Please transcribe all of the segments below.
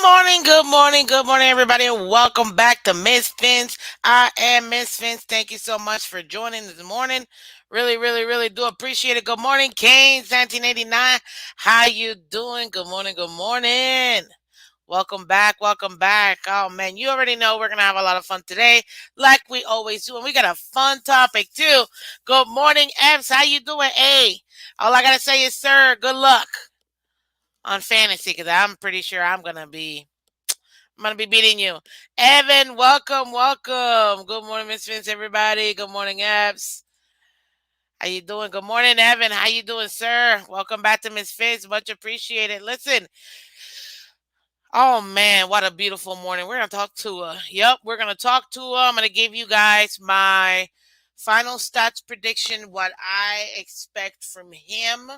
good morning, everybody, and welcome back to Miss Phins. I am Miss Phins. Thank you so much for joining this morning. Really, really, really do appreciate it. Good morning, Canes, 1989. How you doing? Good morning, good morning. Welcome back, welcome back. Oh man, you already know we're gonna have a lot of fun today, like we always do, and we got a fun topic too. Good morning, Ems. How you doing? Hey, all I gotta say is, sir, good luck on fantasy because I'm pretty sure I'm gonna be beating you. Evan, welcome, welcome. Good morning, Miss Vince, everybody. Good morning, Abs. How you doing? Good morning, Evan. How you doing, sir? Welcome back to Miss Vince. Much appreciated. Listen, oh man, what a beautiful morning. We're gonna talk Tua. Yep, we're gonna talk Tua. I'm gonna give you guys my final stats prediction, what I expect from him.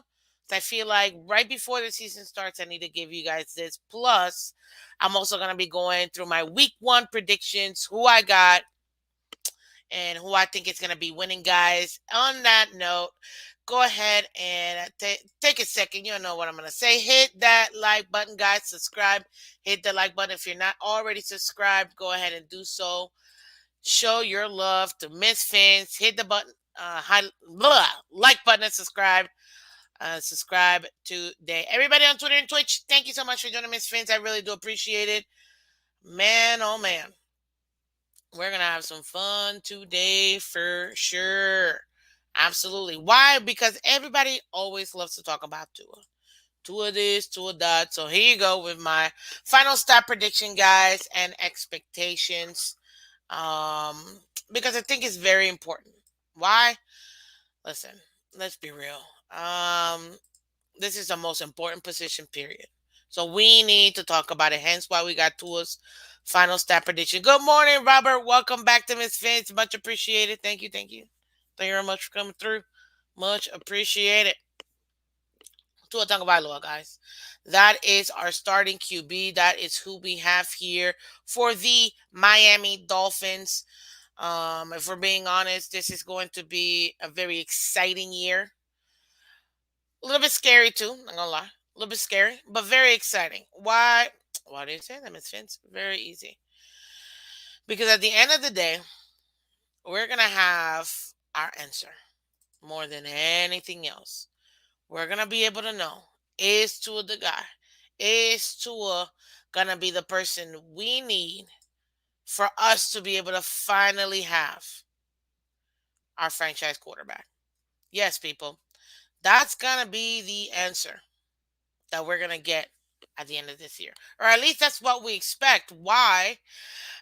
I feel like right before the season starts, I need to give you guys this. Plus, I'm also gonna be going through my week one predictions, who I got, and who I think is going to be winning, guys. On that note, go ahead and take a second. You know what I'm going to say. Hit that like button, guys. Subscribe. Hit the like button. If you're not already subscribed, go ahead and do so. Show your love to Miss Fins. Hit the button, like button and subscribe. Subscribe today. Everybody on Twitter and Twitch, thank you so much for joining Miss Fins. I really do appreciate it. Man, oh man. We're going to have some fun today for sure. Absolutely. Why? Because everybody always loves to talk about Tua. Tua this, Tua that. So here you go with my final stat prediction, guys, and expectations. Um, because I think it's very important. Why? Listen, let's be real. This is the most important position, period. So we need to talk about it. Hence why we got Tua's final stat prediction. Good morning, Robert. Welcome back to Miss Fins. Much appreciated. Thank you, thank you. Thank you very much for coming through. Much appreciated. Tua Tagovailoa, guys. That is our starting QB. That is who we have here for the Miami Dolphins. If we're being honest, this is going to be a very exciting year. A little bit scary too, not gonna lie. A little bit scary, but very exciting. Why? Why do you say that, Miss Vince? Very easy. Because at the end of the day, we're gonna have our answer more than anything else. We're gonna be able to know, is Tua the guy? Is Tua gonna be the person we need for us to be able to finally have our franchise quarterback? Yes, people. That's gonna be the answer that we're gonna get at the end of this year, or at least that's what we expect. Why?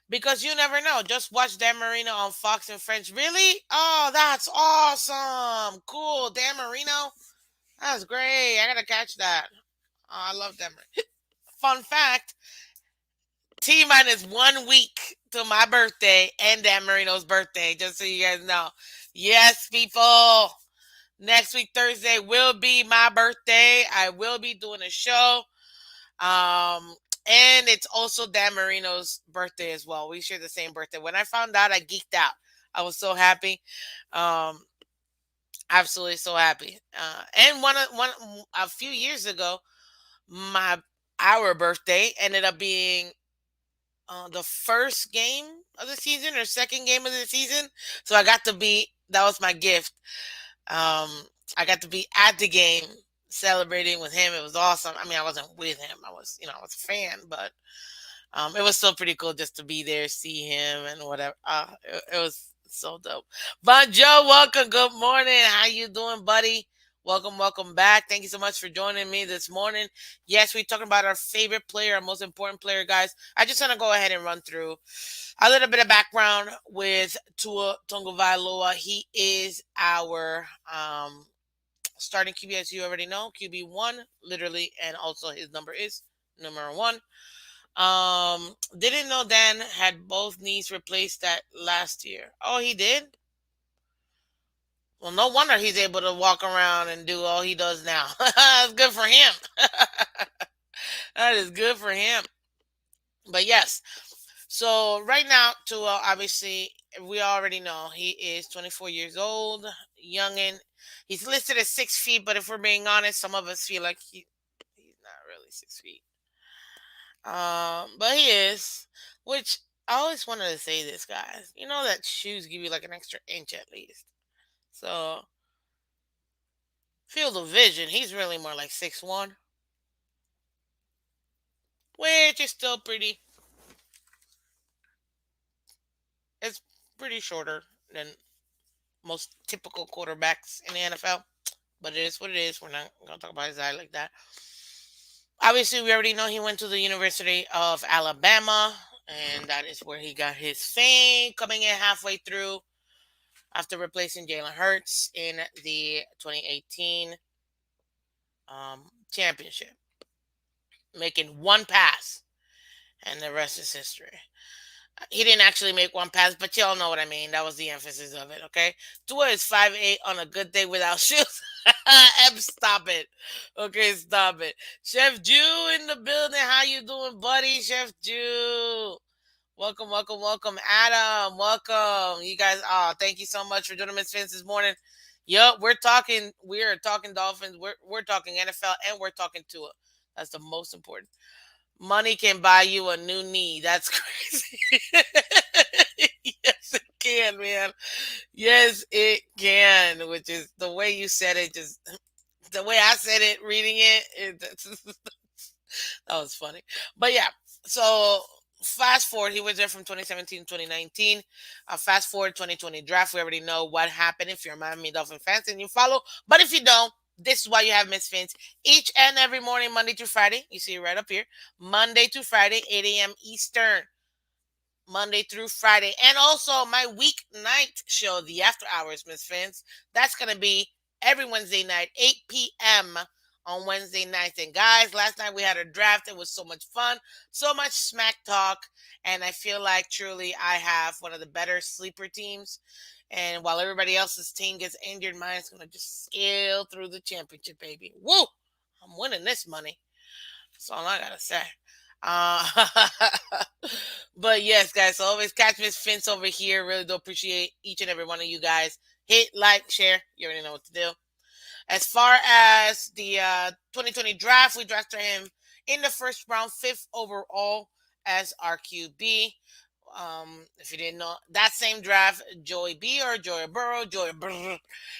Because you never know. Just watch Dan Marino on Fox and Friends. Really? Oh, that's awesome! Cool, Dan Marino. That's great. I gotta catch that. Oh, I love Dan Marino. Fun fact: T minus 1 week to my birthday and Dan Marino's birthday. Just so you guys know. Yes, people. Next week, Thursday, will be my birthday. I will be doing a show. And it's also Dan Marino's birthday as well. We share the same birthday. When I found out, I geeked out. I was so happy. Um, Absolutely so happy. And one a few years ago, my our birthday ended up being the first game of the season or second game of the season. So I got to be. That was my gift. Um, I got to be at the game celebrating with him. It was awesome. I mean, I wasn't with him. I was a fan, but it was still pretty cool just to be there, see him, and whatever. It was so dope. Bon Joe, welcome. Good morning. How you doing, buddy? Welcome, welcome back. Thank you so much for joining me this morning. Yes, we're talking about our favorite player, our most important player, guys. I just want to go ahead and run through a little bit of background with Tua Tagovailoa. He is our starting QB, as you already know, QB1, literally, and also his number is number one. Didn't know Dan had both knees replaced that last year. Oh, he did? Well, no wonder he's able to walk around and do all he does now. That's good for him. That is good for him. But yes, so right now, Tua, obviously, we already know he is 24 years old, youngin. He's listed as 6 feet, but if we're being honest, some of us feel like he's not really 6 feet. But he is, which I always wanted to say this, guys. You know that shoes give you like an extra inch at least. So field of vision, he's really more like 6'1", which is still pretty. It's pretty shorter than most typical quarterbacks in the NFL. But it is what it is. We're not gonna talk about his eye like that. Obviously, we already know he went to the University of Alabama, and that is where he got his fame. Coming in halfway through after replacing Jalen Hurts in the 2018 championship, making one pass, and the rest is history. He didn't actually make one pass, but y'all know what I mean. That was the emphasis of it, okay? Tua is 5'8" on a good day without shoes. Stop it. Okay, stop it. Chef Jew in the building. How you doing, buddy? Chef Jew. Welcome, welcome, welcome. Adam, welcome. You guys, thank you so much for joining Miss Vince this morning. Yup, we're talking Dolphins, we're talking NFL, and we're talking Tua. That's the most important. Money can buy you a new knee. That's crazy. Yes, it can, man. Yes, it can. Which is the way you said it. Just the way I said it, reading it. That was funny. But yeah, so fast forward, he was there from 2017 to 2019. Fast forward 2020 draft. We already know what happened if you're a Miami Dolphin fans and you follow. But if you don't, this is why you have Miss Fins each and every morning, Monday through Friday. You see it right up here. Monday through Friday, 8 a.m. Eastern. Monday through Friday. And also my weeknight show, The After Hours, Miss Fins. That's going to be every Wednesday night, 8 p.m. on Wednesday nights. And guys, last night we had a draft. It was so much fun, so much smack talk. And I feel like truly I have one of the better sleeper teams. And while everybody else's team gets injured, mine's going to just scale through the championship, baby. Woo! I'm winning this money. That's all I got to say. Uh, but yes, guys, so always catch Miss Vince over here. Really do appreciate each and every one of you guys. Hit like, share. You already know what to do. As far as the 2020 draft, we drafted him in the first round, 5th overall as our QB. If you didn't know, that same draft, Joey B or Joey Burrow,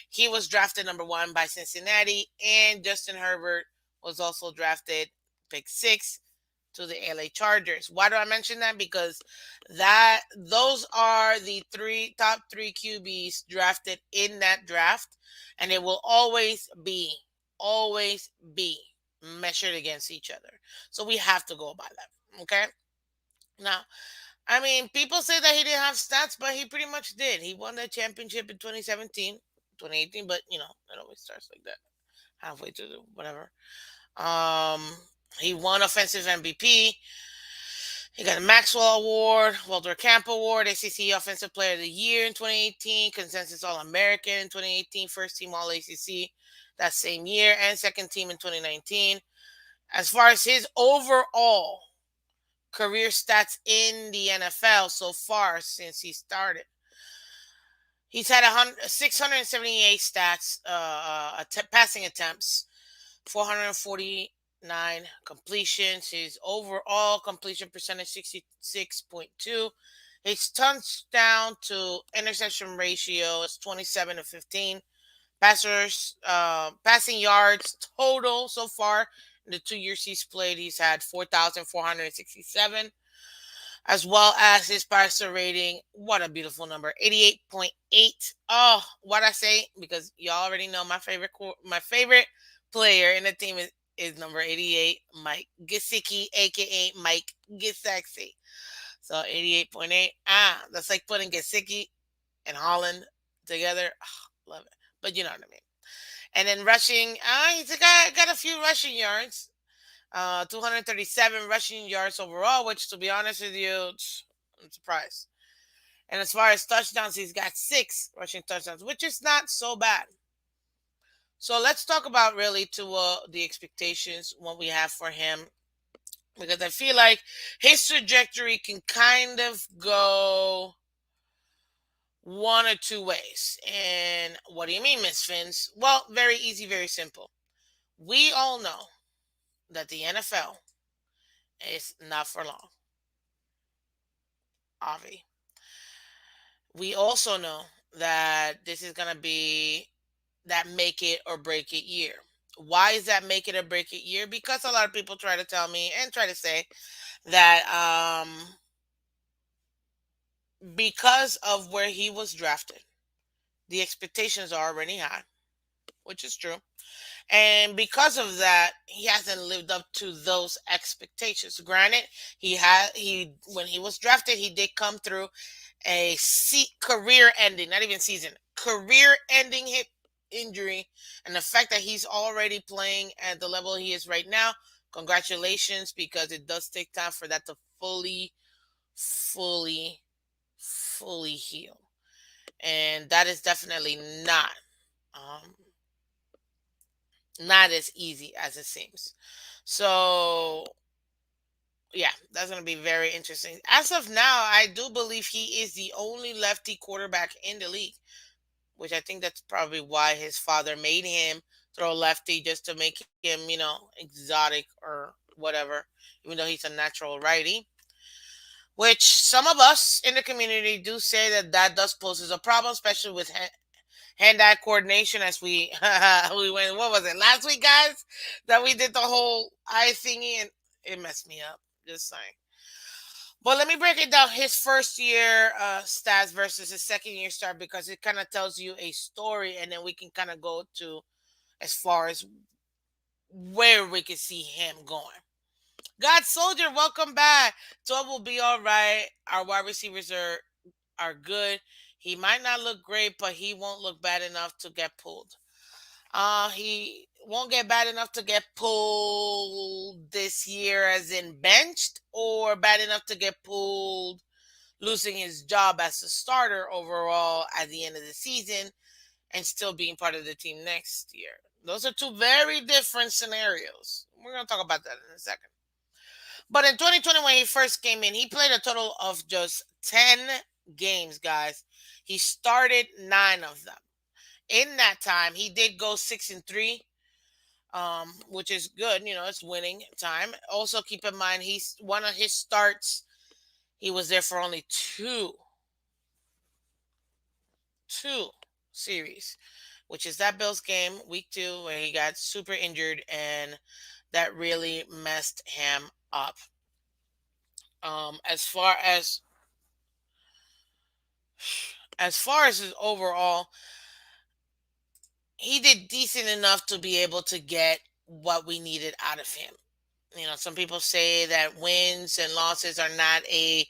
he was drafted number 1 by Cincinnati, and Justin Herbert was also drafted pick 6 to the LA Chargers. Why do I mention that? Because those are the top three QBs drafted in that draft, and it will always be measured against each other. So we have to go by that. Okay. Now, I mean, people say that he didn't have stats, but he pretty much did. He won the championship in 2017, 2018, but it always starts like that. Halfway through the whatever. Um, he won offensive MVP. He got a Maxwell Award, Walter Camp Award, ACC Offensive Player of the Year in 2018, Consensus All-American in 2018, First Team All-ACC that same year, and Second Team in 2019. As far as his overall career stats in the NFL so far since he started, he's had 678 stats, passing attempts, 449 completions. His overall completion percentage 66.2. His touchdown to interception ratio is 27-15. Passing yards total so far in the 2 years he's played, he's had 4,467, as well as his passer rating. What a beautiful number, 88.8. Oh, what I say, because y'all already know my favorite player in the team is number 88, Mike Gesicki, aka Mike Gesicki. So 88.8. That's like putting Gesicki and Holland together. Oh, love it. But you know what I mean. And then rushing, he's got a few rushing yards. 237 rushing yards overall, which, to be honest with you, I'm surprised. And as far as touchdowns, he's got 6 rushing touchdowns, which is not so bad. So let's talk about really the expectations, what we have for him, because I feel like his trajectory can kind of go one or two ways. And what do you mean, Miss Fins? Well, very easy, very simple. We all know that the NFL It's not for long, Avi. We also know that this is going to be that make it or break it year. Why is that make it or break it year? Because a lot of people try to tell me and try to say that because of where he was drafted, the expectations are already high, which is true. And because of that, he hasn't lived up to those expectations. Granted, he when he was drafted, he did come through career ending, not even season, career ending hip injury, and the fact that he's already playing at the level he is right now, congratulations, because it does take time for that to fully, fully heal, and that is definitely um, not as easy as it seems. So yeah, that's going to be very interesting. As of now, I do believe he is the only lefty quarterback in the league, which I think that's probably why his father made him throw lefty just to make him, exotic or whatever, even though he's a natural righty. Which some of us in the community do say that does poses a problem, especially with hand-eye coordination. As we we went, what was it last week, guys? That we did the whole eye thingy, and it messed me up. Just saying. But let me break it down. His first year stats versus his second year start, because it kind of tells you a story, and then we can kind of go to as far as where we can see him going. God Soldier, welcome back. Tua will be all right. Our wide receivers are good. He might not look great, but he won't look bad enough to get pulled. He won't get bad enough to get pulled this year, as in benched, or bad enough to get pulled losing his job as a starter overall at the end of the season and still being part of the team next year. Those are two very different scenarios. We're going to talk about that in a second. But in 2020, when he first came in, he played a total of just 10 games, guys. He started 9 of them. In that time, he did go 6-3, which is good. It's winning time. Also, keep in mind, he's one of his starts. He was there for only two series, which is that Bills game, week 2, where he got super injured, and that really messed him up. As far as his overall, he did decent enough to be able to get what we needed out of him. Some people say that wins and losses are not a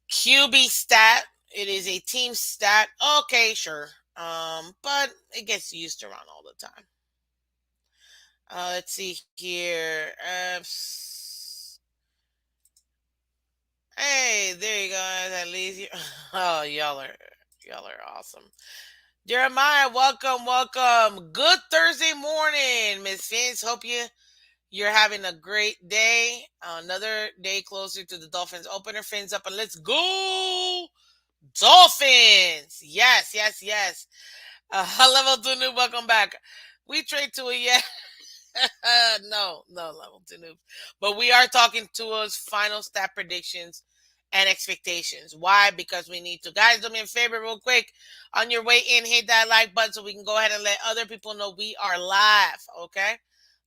QB stat. It is a team stat. Okay, sure. But it gets used around all the time. Let's see here. Hey, there you go. At least you. Oh, y'all are awesome. Jeremiah, welcome, welcome. Good Thursday morning, Miss Phins. Hope you're having a great day. Another day closer to the Dolphins opener. Fins up, and let's go Dolphins. Yes, yes, yes. Level 2 new. Welcome back. We trade to a yeah. No, level 2 noobs. But we are talking to us final stat predictions and expectations. Why? Because we need to. Guys, do me a favor real quick. On your way in, hit that like button so we can go ahead and let other people know we are live. Okay?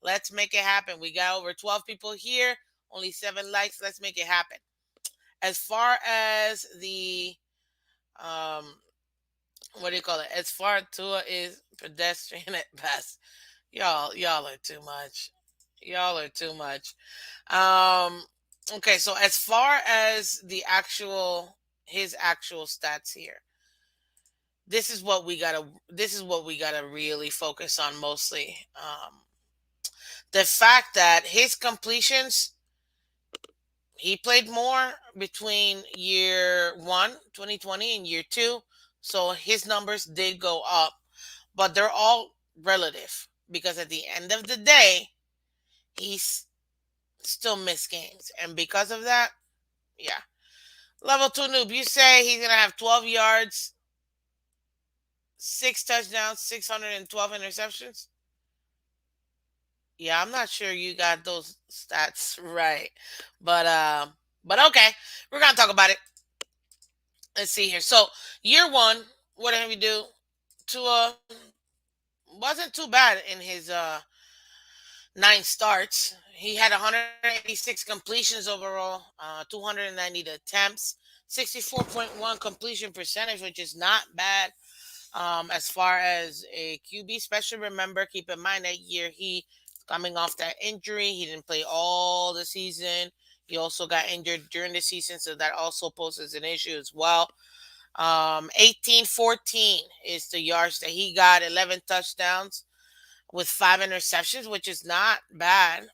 Let's make it happen. We got over 12 people here, only 7 likes. Let's make it happen. As far as the what do you call it? As far as Tua is pedestrian at best. Y'all are too much. Y'all are too much. Um okay, so as far as his actual stats here, this is what we gotta really focus on mostly. The fact that his completions, he played more between year 1, 2020, and year 2. So his numbers did go up, but they're all relative, because at the end of the day, he's still missed games. And because of that, yeah. Level 2 noob, you say he's going to have 12 yards, 6 touchdowns, 612 interceptions? Yeah, I'm not sure you got those stats right, but okay, we're gonna talk about it. Let's see here. So year one, what did we do? Tua wasn't too bad in his nine starts. He had 186 completions overall, 290 attempts, 64.1 completion percentage, which is not bad. As far as a QB special, remember, keep in mind that year he coming off that injury. He didn't play all the season. He also got injured during the season, so that also poses an issue as well. 1814 is the yards that he got, 11 touchdowns with 5 interceptions, which is not bad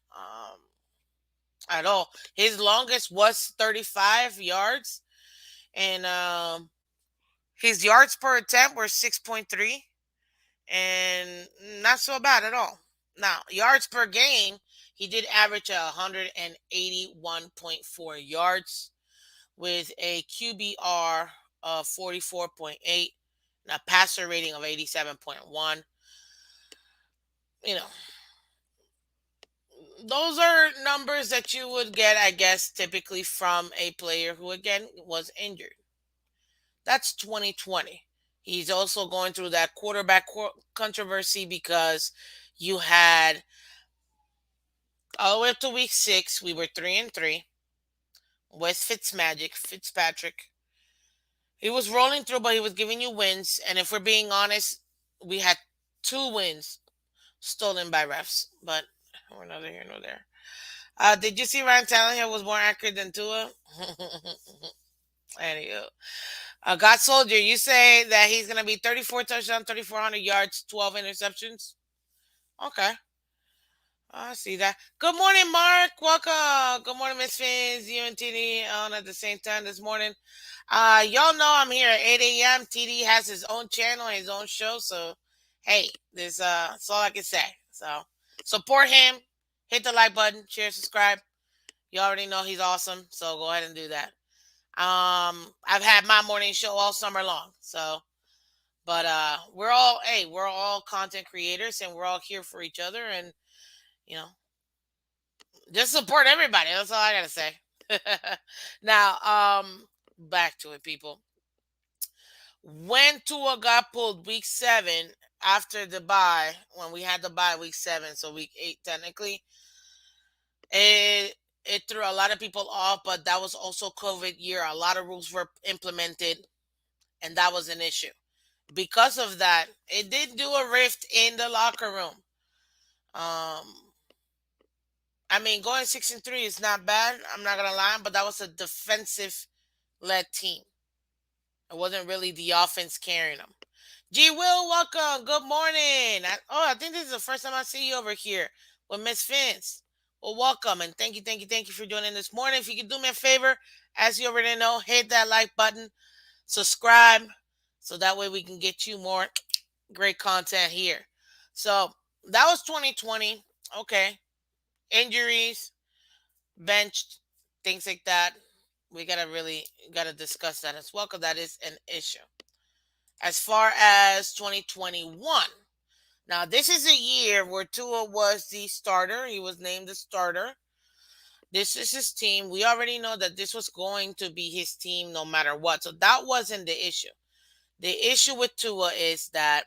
at all. His longest was 35 yards, and his yards per attempt were 6.3, and not so bad at all. Now, yards per game, he did average 181.4 yards with a QBR of 44.8 and a passer rating of 87.1. You know, those are numbers that you would get, I guess, typically from a player who, again, was injured. That's 2020. He's also going through that quarterback controversy because you had all the way up to week 6, we were 3-3 with Fitzpatrick. He was rolling through, but he was giving you wins. And if we're being honest, we had 2 wins stolen by refs. But we're neither here nor there. Did you see Ryan Tannehill was more accurate than Tua? Anywho, God Soldier, you say that he's gonna be 34 touchdowns, 3,400 yards, 12 interceptions. Okay, I see that. Good morning, Mark. Welcome. Good morning, Miss Phins. You and TD on at the same time this morning. Y'all know I'm here at 8 a.m. TD has his own channel, his own show. So, hey, this that's all I can say. So, support him. Hit the like button, share, subscribe. You already know he's awesome. So go ahead and do that. I've had my morning show all summer long. So, but we're all content creators and we're all here for each other, and you know, just support everybody. That's all I gotta say. Now, back to it, people. When Tua got pulled week 7 after the bye, when we had the bye week 7, so week 8 technically, it threw a lot of people off. But that was also COVID year. A lot of rules were implemented, and that was an issue. Because of that, it did do a rift in the locker room. Um, I mean, going 6-3 is not bad. I'm not gonna lie, but that was a defensive led team. It wasn't really the offense carrying them. G Will, welcome. Good morning. I think this is the first time I see you over here with Miss Phins. Well, welcome and thank you for joining this morning. If you could do me a favor, as you already know, hit that like button, subscribe, so that way we can get you more great content here. So that was 2020. Okay, injuries, benched, things like that. We gotta discuss that as well because that is an issue. As far as 2021, now this is a year where Tua was the starter. He was named the starter. This is his team. We already know that this was going to be his team no matter what. So that wasn't the issue. The issue with Tua is that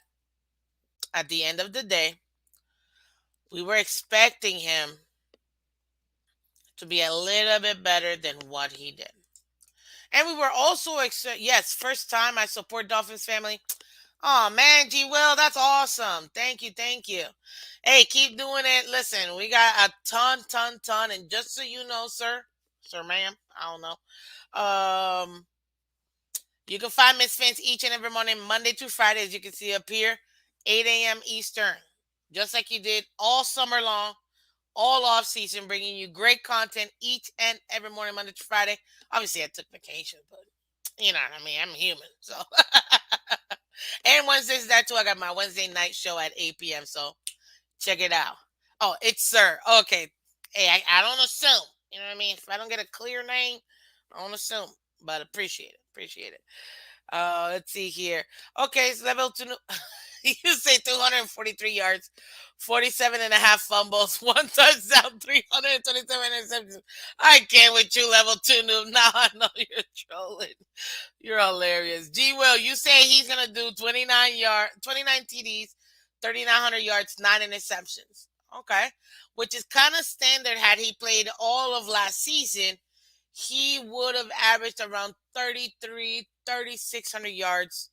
at the end of the day, we were expecting him to be a little bit better than what he did. And we were also, yes, first time I support Dolphins family. Oh man, G Will, that's awesome. Thank you, thank you. Hey, keep doing it. Listen, we got a ton, and just so you know, sir, ma'am, I don't know. You can find Miss Finch each and every morning, Monday through Friday, as you can see up here, 8 a.m. Eastern, just like you did all summer long, all off season, bringing you great content each and every morning, Monday through Friday. Obviously, I took vacation, but you know what I mean. I'm human, so. And Wednesdays that too. I got my Wednesday night show at 8 p.m. So check it out. Oh, it's Sir. Okay. Hey, I don't assume. You know what I mean? If I don't get a clear name, I don't assume. But appreciate it. Appreciate it. Let's see here. Okay, it's level two. You say 243 yards, 47 and a half fumbles, one touchdown, 327 interceptions. I can't with you, level two noob. Now I know you're trolling. You're hilarious. G Will, you say he's gonna do 29 TDs, 3,900 yards, 9 interceptions. Okay. Which is kind of standard. Had he played all of last season, he would have averaged around 3,600 yards.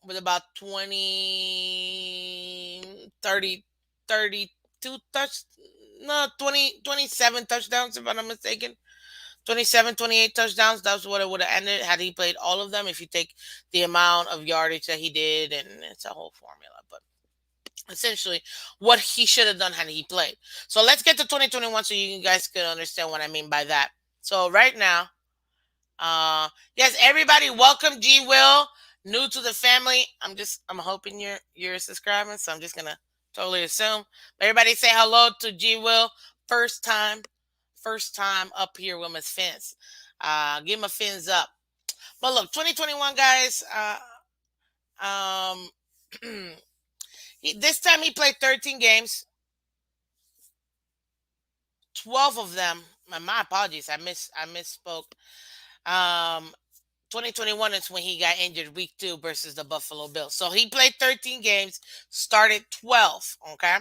With about 32 no, 27 touchdowns, if I'm not mistaken. 27, 28 touchdowns. That's what it would have ended had he played all of them. If you take the amount of yardage that he did, and it's a whole formula. But essentially, what he should have done had he played. So let's get to 2021 so you guys can understand what I mean by that. So right now, yes, everybody, welcome G Will, new to the family. I'm hoping you're subscribing, so I'm just gonna totally assume. But everybody say hello to G Will, first time, first time up here with Miss Phins. Give him a fins up. But look, 2021 guys. Um, this time he played 13 games, 12 of them. My apologies, I misspoke. Um, 2021 is when he got injured week 2 versus the Buffalo Bills. So he played 13 games, started 12. Okay.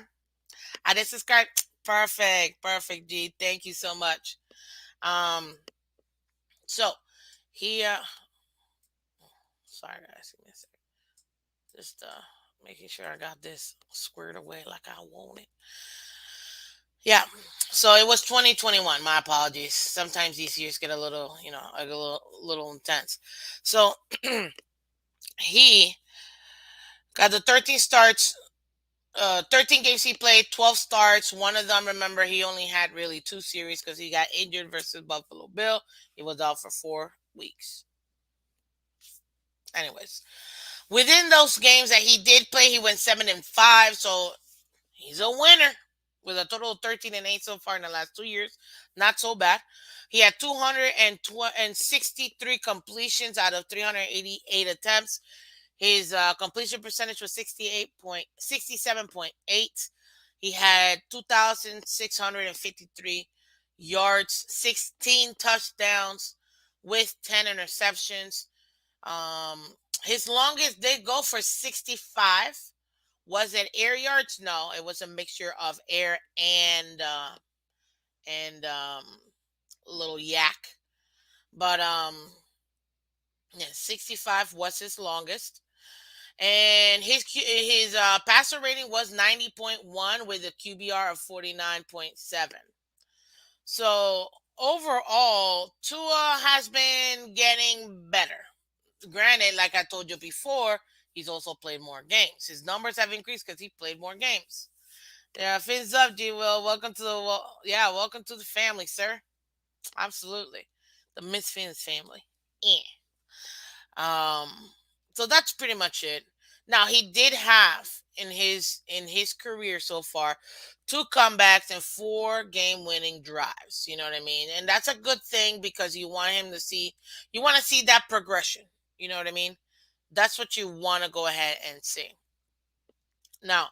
I just subscribed. Perfect. Perfect, G. Thank you so much. Um, so he sorry guys, give me a second. Just making sure I got this squared away like I want it. Yeah. So it was 2021. My apologies. Sometimes these years get a little, a little intense. So he got the 13 starts, 13 games he played, 12 starts. One of them, remember, he only had really 2 series because he got injured versus Buffalo Bill. He was out for 4 weeks. Anyways, within those games that he did play, he went 7-5. So he's a winner with a total of 13-8 so far in the last 2 years. Not so bad. He had 263 completions out of 388 attempts. His completion percentage was 67.8. He had 2,653 yards, 16 touchdowns with 10 interceptions. His longest did go for 65. Was it air yards? No, it was a mixture of air and little yak. But yeah, 65 was his longest. And his passer rating was 90.1 with a QBR of 49.7. So overall, Tua has been getting better. Granted, like I told you before, he's also played more games. His numbers have increased because he played more games. Yeah, fins up, G Will. Welcome to welcome to the family, sir. Absolutely, the Miss Fins family. Yeah. Um, so that's pretty much it. Now he did have in his career so far 2 comebacks and 4 game-winning drives. You know what I mean? And that's a good thing because you want to see that progression. You know what I mean? That's what you want to go ahead and see. Now,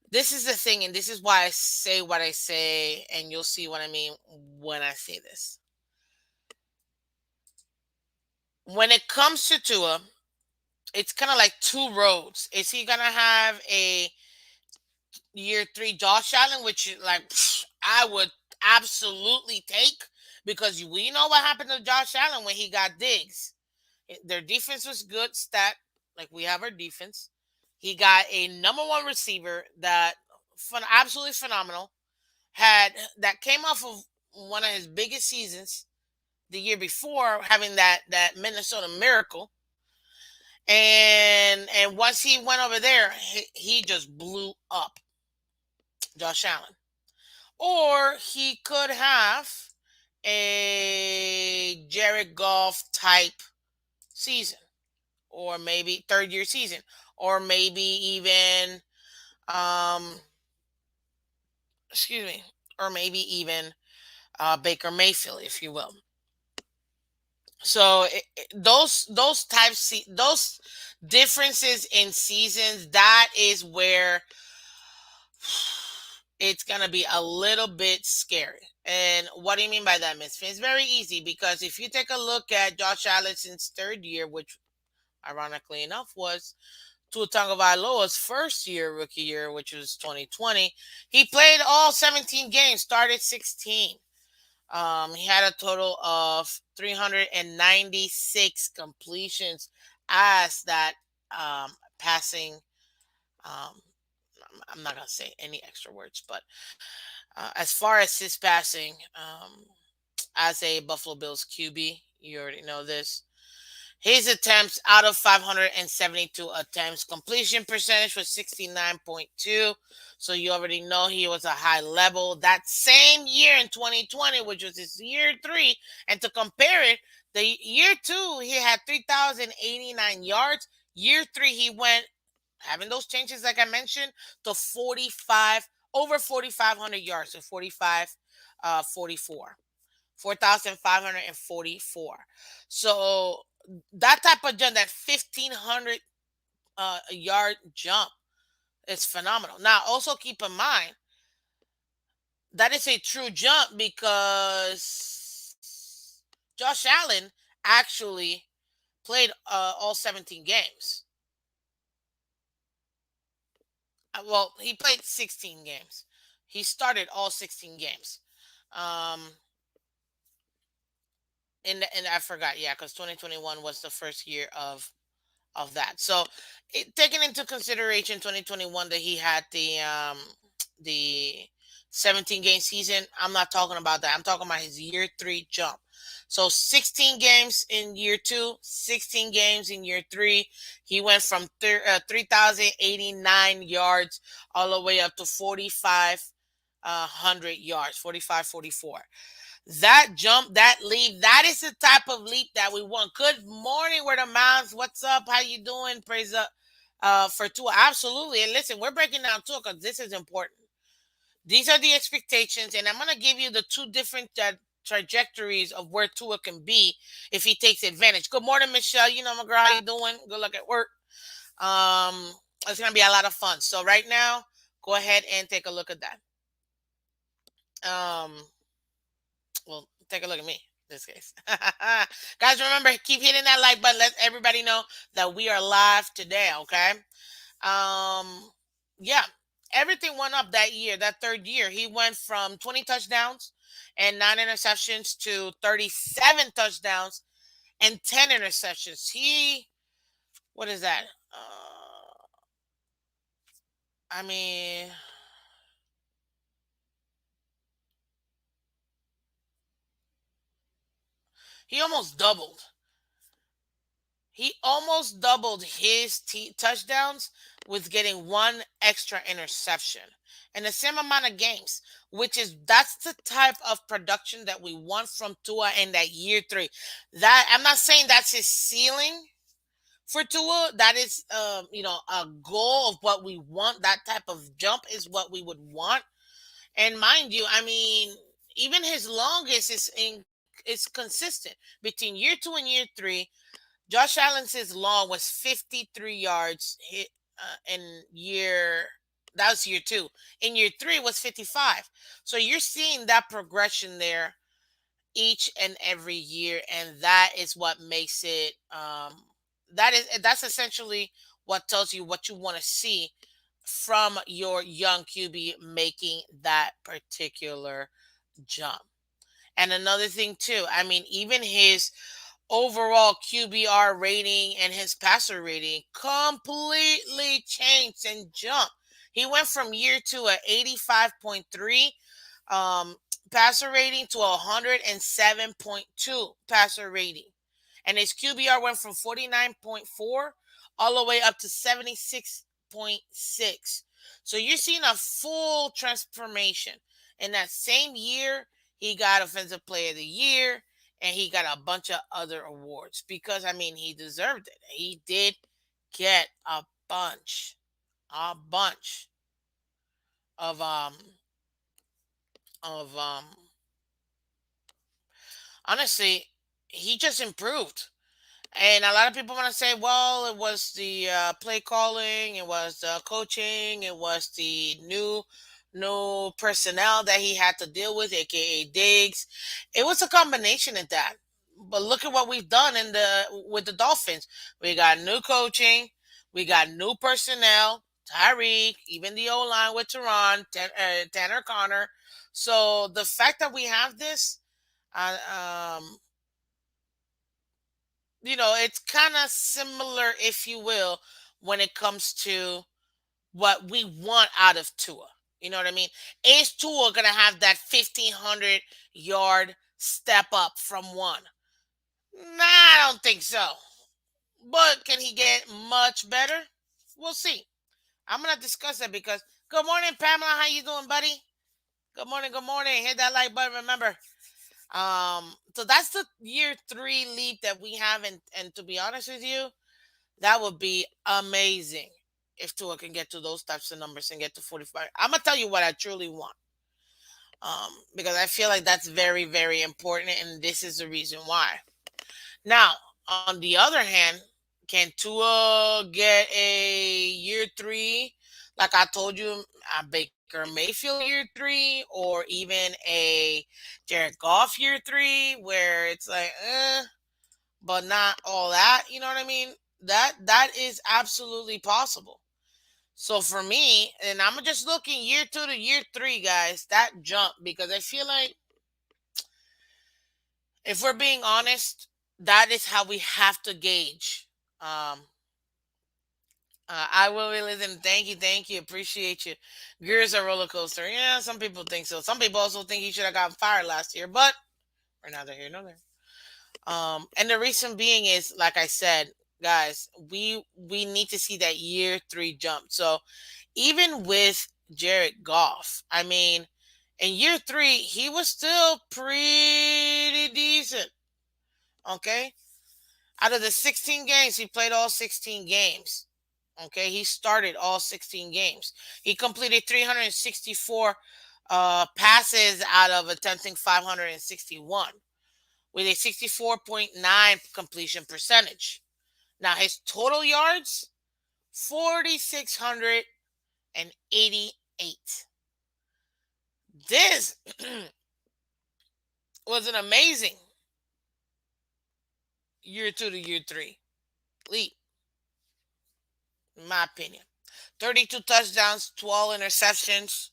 this is the thing, and this is why I say what I say, and you'll see what I mean when I say this. When it comes to Tua, it's kind of like 2 roads. Is he gonna have a year 3 Josh Allen, which like I would absolutely take because we know what happened to Josh Allen when he got Diggs. Their defense was good, like we have our defense. He got a number 1 receiver that absolutely phenomenal. That came off of one of his biggest seasons the year before, having that Minnesota Miracle. And once he went over there, he just blew up, Josh Allen. Or he could have a Jared Goff type season, or maybe 3rd-year season, or maybe even um excuse me, or maybe even Baker Mayfield, if you will. So those those differences in seasons, that is where it's gonna be a little bit scary. And what do you mean by that, Miss Finn? It's very easy, because if you take a look at Josh Allen's third year, which ironically enough was Tua Tagovailoa's first year, rookie year, which was 2020, he played all 17 games, started 16. He had a total of 396 completions as that passing. Um, I'm not gonna say any extra words, but as far as his passing, as a Buffalo Bills QB, you already know this. His attempts, out of 572 attempts, completion percentage was 69.2. So you already know he was a high level. That same year in 2020, which was his year three, and to compare it, the year two, he had 3,089 yards. Year three, he went, having those changes like I mentioned, to 45, over 4,500 yards, so 45, 44. 4,544. So that type of jump, that 1,500 yard jump, is phenomenal. Now, also keep in mind that is a true jump, because Josh Allen actually played all 17 games. Well, he played 16 games. He started all 16 games. Um, and I forgot, yeah, because 2021 was the first year of that. So, taking into consideration 2021, that he had the 17 game season, I'm not talking about that. I'm talking about his year three jump. So 16 games in year two, 16 games in year three. He went from 3,089 yards all the way up to 4,500 yards, 45, 44. That jump, that leap, that is the type of leap that we want. Good morning, where the mounds. What's up? How you doing? Praise up for Tua. Absolutely. And listen, we're breaking down Tua because this is important. These are the expectations, and I'm gonna give you the two different trajectories of where Tua can be if he takes advantage. Good morning, Michelle. You know my girl. How you doing? Good luck at work. Um, it's gonna be a lot of fun. So right now, go ahead and take a look at that. Um, well, take a look at me in this case. Guys, remember, keep hitting that like button. Let everybody know that we are live today, okay? Um, yeah, everything went up that year, that third year. He went from 20 touchdowns and 9 interceptions to 37 touchdowns and 10 interceptions. What is that? I mean, he almost doubled. He almost doubled his touchdowns with getting one extra interception in the same amount of games, which is that's the type of production that we want from Tua in that year three. That I'm not saying that's his ceiling for Tua. That is, a goal of what we want. That type of jump is what we would want. And mind you, I mean, even his longest is consistent between year two and year three. Josh Allen's long was 53 yards hit in year. That was year two. In year three was 55. So you're seeing that progression there each and every year, and that is what makes it. That's essentially what tells you what you want to see from your young QB making that particular jump. And another thing too, I mean, even his overall QBR rating and his passer rating completely changed and jumped. He went from year two at 85.3 um, passer rating to 107.2 passer rating. And his QBR went from 49.4 all the way up to 76.6. So you're seeing a full transformation. In that same year, he got Offensive Player of the Year, and he got a bunch of other awards because, I mean, he deserved it. He did get a bunch of of honestly, he just improved. And a lot of people want to say, well, it was the play calling, it was the coaching, it was the new personnel that he had to deal with, aka Diggs. It was a combination of that. But look at what we've done in the with the Dolphins. We got new coaching, we got new personnel, Tyreek, even the O line with Tanner Connor. So the fact that we have this, uh, um, it's kind of similar, if you will, when it comes to what we want out of Tua. You know what I mean? Is Tua going to have that 1,500-yard step up from one? Nah, I don't think so. But can he get much better? We'll see. I'm going to discuss that because good morning, Pamela. How you doing, buddy? Good morning, good morning. Hit that like button, remember. So that's the year 3 leap that we have, and to be honest with you, that would be amazing if Tua can get to those types of numbers and get to 45. I'm gonna tell you what I truly want, because I feel like that's very, very important, and this is the reason why. Now, on the other hand, can Tua get a year 3, like I told you, a Baker Mayfield year 3, or even a Jared Goff year 3, where it's like, but not all that. You know what I mean? That is absolutely possible. So for me, and I'm just looking year 2 to year 3, guys, that jump, because I feel like if we're being honest, that is how we have to gauge. Um, I will really listen. Thank you, appreciate you. Gears a roller coaster. Yeah, some people think so. Some people also think he should have gotten fired last year, but we're neither here nor there. And the reason being is, like I said, guys, we need to see that year 3 jump. So even with Jared Goff, I mean, in year 3, he was still pretty decent. Okay, out of the 16 games, he played all 16 games. Okay, he started all 16 games. He completed 364 passes out of attempting 561 with a 64.9 completion percentage. Now his total yards, 4,688. This was an amazing year 2 to year 3 leap, in my opinion. 32 touchdowns, 12 interceptions.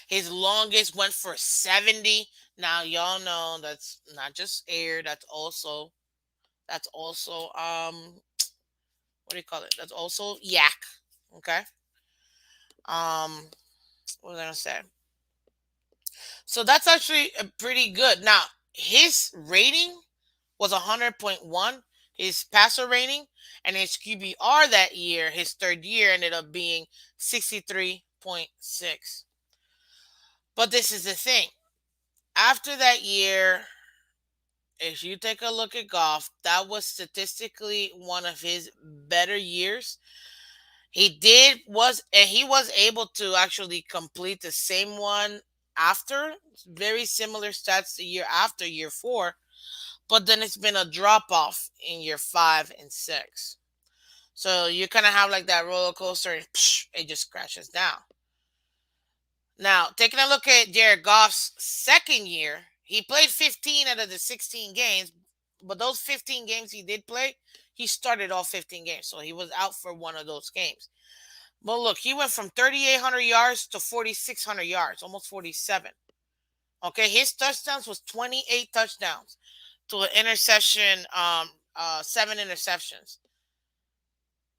His longest went for 70. Now y'all know that's not just air, that's also what do you call it? That's also yak. Okay. Um what was I gonna say? So that's actually pretty good. Now, his rating was 100.1, his passer rating, and his QBR that year, his third year, ended up being 63.6. But this is the thing. After that year, if you take a look at Goff, that was statistically one of his better years. He was able to actually complete the same one after, very similar stats the year after, year 4, but then it's been a drop off in year 5 and 6. So you kind of have like that roller coaster, and it just crashes down. Now, taking a look at Jared Goff's second year, he played 15 out of the 16 games, but those 15 games he did play, he started all 15 games, so he was out for one of those games. But look, he went from 3,800 yards to 4,600 yards, almost 47. Okay, his touchdowns was 28 touchdowns to an interception, 7 interceptions.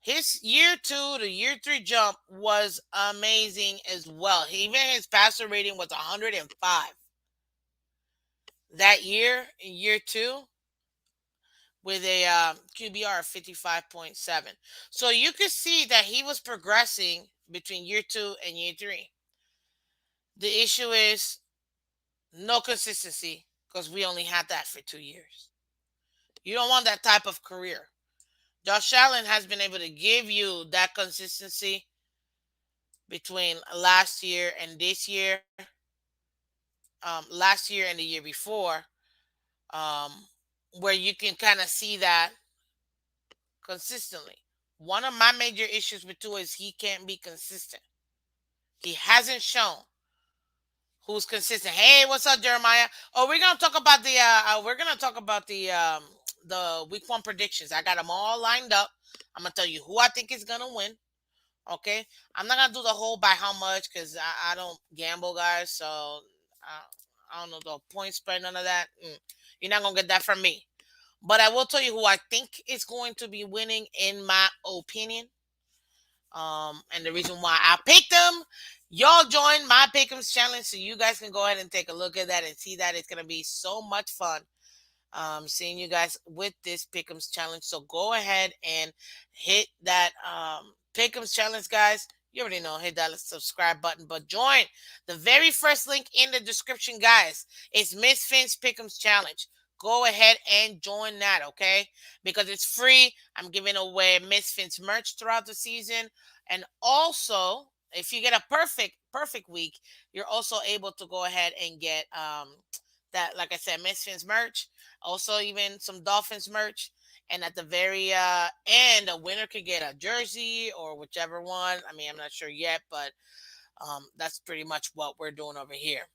His year 2 to year 3 jump was amazing as well. Even his passer rating was 105 that year in year 2, with a QBR of 55.7. So you could see that he was progressing between year 2 and year 3. The issue is no consistency, because we only had that for 2 years. You don't want that type of career. Josh Allen has been able to give you that consistency between last year and this year, last year and the year before, um, where you can kind of see that consistently. One of my major issues with Tua is he can't be consistent. He hasn't shown who's consistent. Hey, what's up, Jeremiah? Oh, we're gonna talk about the week one predictions. I got them all lined up. I'm gonna tell you who I think is gonna win. Okay, I'm not gonna do the whole by how much because I don't gamble, guys. So I don't know the point spread, none of that. You're not gonna get that from me. But I will tell you who I think is going to be winning, in my opinion. And the reason why I picked them, y'all join my Pick'ems challenge, so you guys can go ahead and take a look at that and see that it's gonna be so much fun. Seeing you guys with this Pick'ems challenge. So go ahead and hit that Pick'ems challenge, guys. You already know, hit that subscribe button, but join the very first link in the description, guys. It's Miss Phins Pick'ems challenge. Go ahead and join that, okay? Because it's free. I'm giving away Miss Phins merch throughout the season, and also if you get a perfect week, you're also able to go ahead and get that, like I said, Miss Phins merch, also even some Dolphins merch. And at the very end, a winner could get a jersey or whichever one. I mean, I'm not sure yet, but that's pretty much what we're doing over here.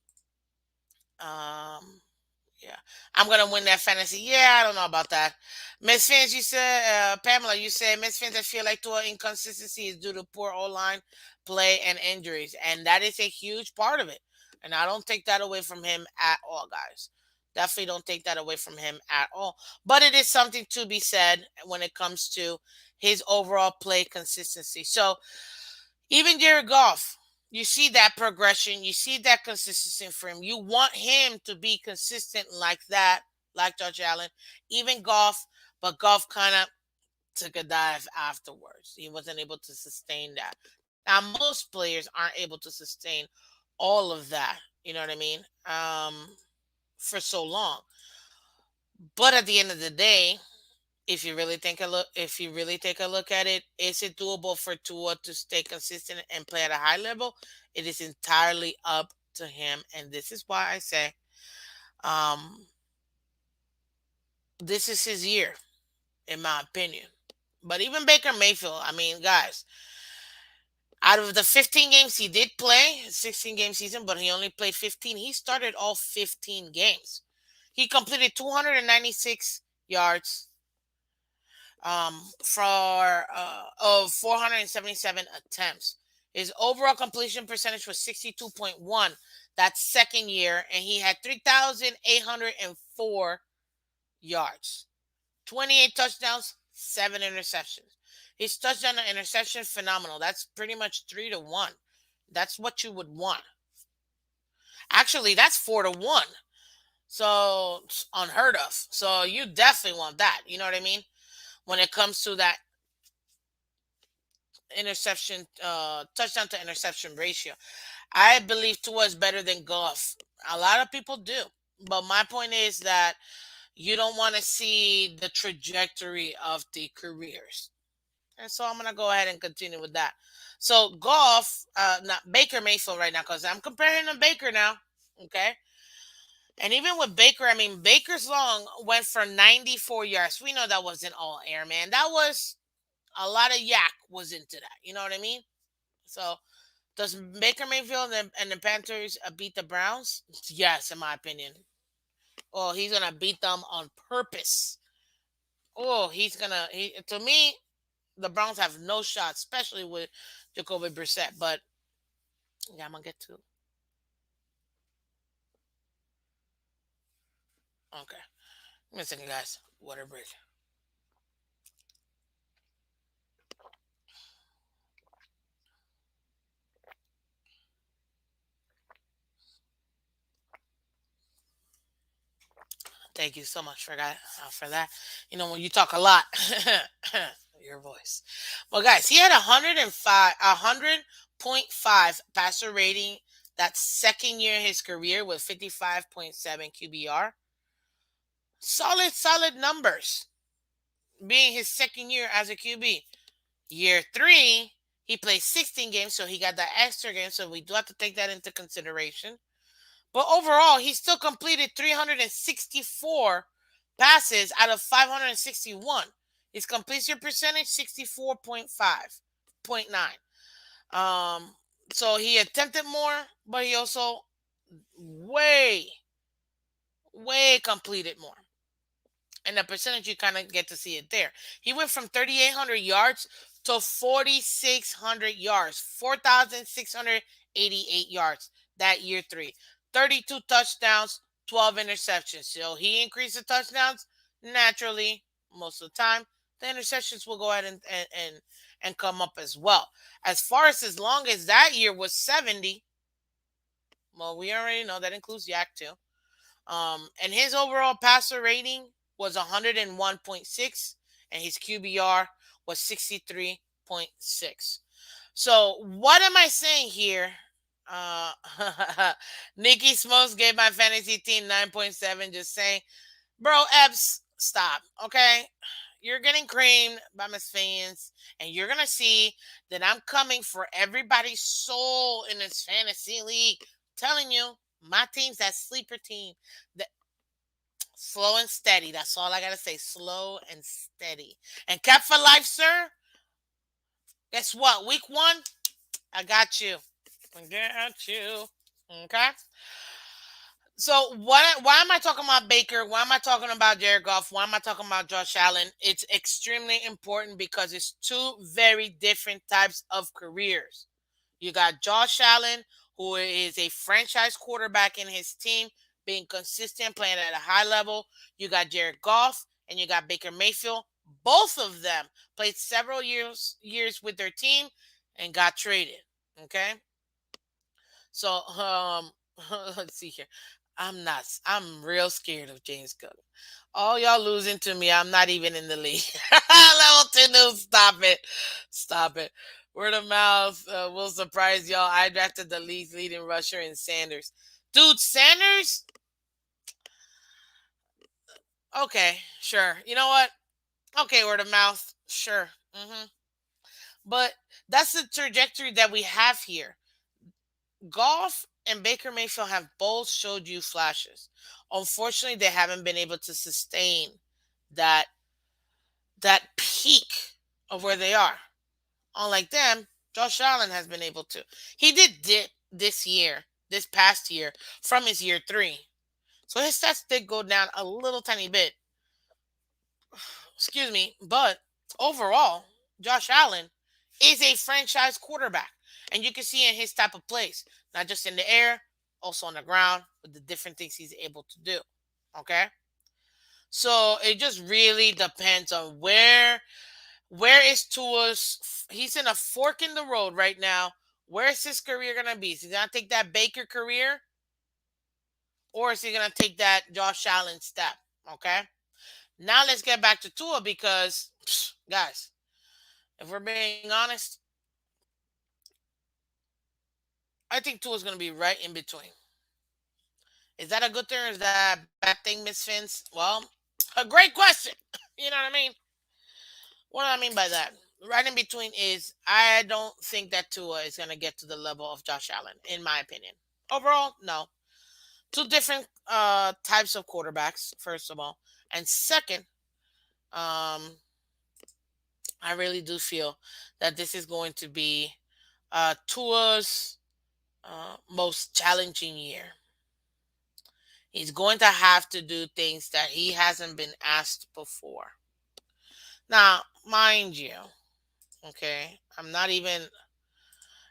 Yeah, I'm gonna win that fantasy. Yeah, I don't know about that. Miss Fins, you said, Pamela, you said Miss Fins. I feel like Tua inconsistency is due to poor O line play and injuries, and that is a huge part of it. And I don't take that away from him at all, guys. Definitely don't take that away from him at all. But it is something to be said when it comes to his overall play consistency. So even Jared Goff, you see that progression, you see that consistency for him. You want him to be consistent like that, like Josh Allen, even Goff, but Goff kind of took a dive afterwards. He wasn't able to sustain that. Now, most players aren't able to sustain all of that. You know what I mean? For so long. But at the end of the day, if you really take a look at it, is it doable for Tua to stay consistent and play at a high level? It is entirely up to him, and this is why I say, um, this is his year, in my opinion. But even Baker Mayfield, I mean, guys, out of the 15 games he did play, 16-game season, but he only played 15. He started all 15 games. He completed 296 yards, for of 477 attempts. His overall completion percentage was 62.1 that second year, and he had 3,804 yards, 28 touchdowns, 7 interceptions. His touchdown to interception, phenomenal. That's pretty much 3 to 1. That's what you would want. Actually, that's 4 to 1. So it's unheard of. So you definitely want that. You know what I mean? When it comes to that interception, touchdown to interception ratio. I believe Tua is better than Goff. A lot of people do. But my point is that you don't want to see the trajectory of the careers. And so I'm going to go ahead and continue with that. So Goff, not Baker Mayfield right now, because I'm comparing him to Baker now. Okay. And even with Baker, I mean, Baker's long went for 94 yards. We know that wasn't all air, man. That was a lot of yak was into that. You know what I mean? So does Baker Mayfield and the Panthers beat the Browns? Yes, in my opinion. Oh, he's gonna beat them on purpose. Oh, to me, the Browns have no shot, especially with Jacoby Brissett. But yeah, I'm gonna get to. Okay, give me a second, guys. Water break. Thank you so much for that. You know, when you talk a lot, your voice. Well, guys, he had 100.5 passer rating that second year in his career with 55.7 QBR. Solid numbers. Being his second year as a QB. Year three, he played 16 games, so he got that extra game. So we do have to take that into consideration. But overall, he still completed 364 passes out of 561. His completion percentage 64.5.9. Um, so he attempted more, but he also way, way completed more. And the percentage, you kind of get to see it there. He went from 3,800 yards to 4,600 yards, 4,688 yards that year three. 32 touchdowns, 12 interceptions. So he increased the touchdowns naturally most of the time. The interceptions will go ahead and come up as well. As long as that year was 70, well, we already know that includes Yak too. And his overall passer rating was 101.6, and his QBR was 63.6. So, what am I saying here? Uh, Nikki Smokes gave my fantasy team 9.7. Just saying, bro, Epps, stop, okay? You're getting creamed by my fans, and you're gonna see that I'm coming for everybody's soul in this fantasy league. Telling you, my team's that sleeper team. That slow and steady. That's all I gotta say. Slow and steady. And kept for life, sir. Guess what? Week one, I got you. I got you. Okay. So what? Why am I talking about Baker? Why am I talking about Jared Goff? Why am I talking about Josh Allen? It's extremely important because it's two very different types of careers. You got Josh Allen, who is a franchise quarterback in his team, being consistent, playing at a high level. You got Jared Goff, and you got Baker Mayfield. Both of them played several years with their team and got traded. Okay, so let's see here. I'm real scared of James Cook. All y'all losing to me. I'm not even in the league. Level 2 news. Stop it. Stop it. Word of mouth will surprise y'all. I drafted the league's leading rusher in Sanders. Dude, Sanders? Okay, sure. You know what? Okay, word of mouth. Sure. But that's the trajectory that we have here. Golf and Baker Mayfield have both showed you flashes. Unfortunately, they haven't been able to sustain that peak of where they are. Unlike them, Josh Allen has been able to. He did dip this past year, from his year three. So his stats did go down a little tiny bit. Excuse me. But overall, Josh Allen is a franchise quarterback. And you can see in his type of plays, not just in the air, also on the ground, with the different things he's able to do. Okay? So it just really depends on where is Tua's. He's in a fork in the road right now. Where's his career gonna be? Is he gonna take that Baker career, or is he gonna take that Josh Allen step? Okay. Now let's get back to Tua because, guys, if we're being honest, I think Tua's gonna be right in between. Is that a good thing or is that a bad thing, Miss Fins? Well, a great question. You know what I mean? What do I mean by that? Right in between is I don't think that Tua is going to get to the level of Josh Allen, in my opinion. Overall, no. Two different types of quarterbacks, first of all. And second, um, I really do feel that this is going to be Tua's most challenging year. He's going to have to do things that he hasn't been asked before. Now, mind you, okay, I'm not even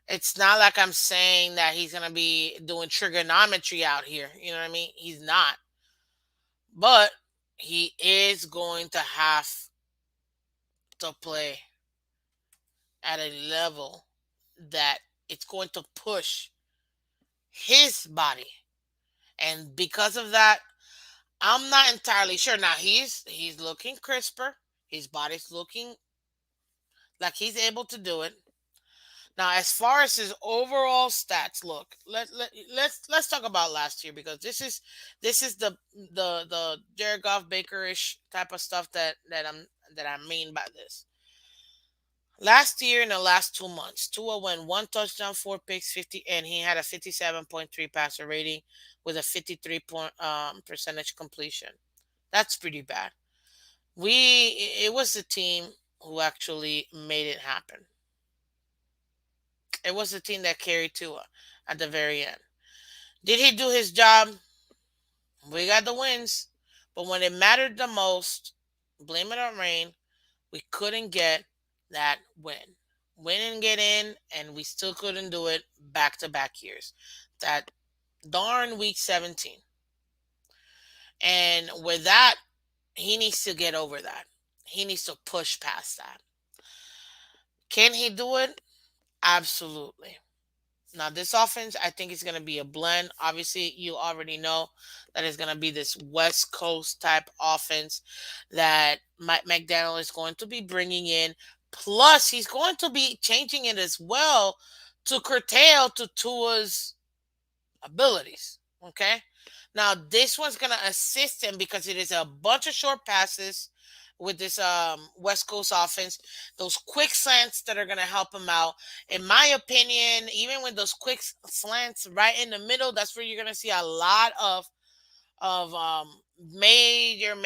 it's not like I'm saying that he's going to be doing trigonometry out here. You know what I mean? He's not. But he is going to have to play at a level that it's going to push his body. And because of that, I'm not entirely sure. Now he's looking crisper. His body's looking like he's able to do it. Now, as far as his overall stats, look, let's talk about last year because this is the Jared Goff Bakerish type of stuff that I mean by this. Last year in the last 2 months, Tua went one touchdown, four picks, 50, and he had a 57.3 passer rating with a 53 point percentage completion. That's pretty bad. It was the team who actually made it happen. It was the team that carried Tua at the very end. Did he do his job? We got the wins, but when it mattered the most, blame it on rain. We couldn't get that win. We didn't get in, and we still couldn't do it back to back years. That darn week 17. And with that, he needs to get over that. He needs to push past that. Can he do it? Absolutely. Now, this offense, I think it's going to be a blend. Obviously, you already know that it's going to be this West Coast type offense that Mike McDaniel is going to be bringing in. Plus, he's going to be changing it as well to curtail to Tua's abilities. Okay. Now, this one's going to assist him because it is a bunch of short passes with this West Coast offense, those quick slants that are going to help him out. In my opinion, even with those quick slants right in the middle, that's where you're going to see a lot of major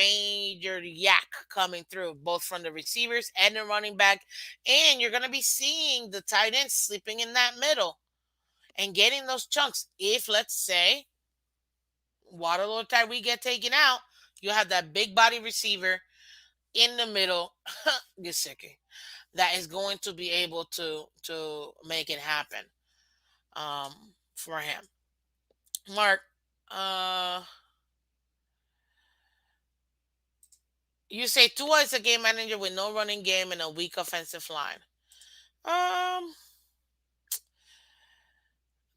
yak coming through, both from the receivers and the running back. And you're going to be seeing the tight ends sleeping in that middle and getting those chunks. If, let's say, Waterloo Tyree get taken out, you have that big body receiver in the middle, Gesicki, that is going to be able to make it happen for him. Mark, uh, you say Tua is a game manager with no running game and a weak offensive line. Um,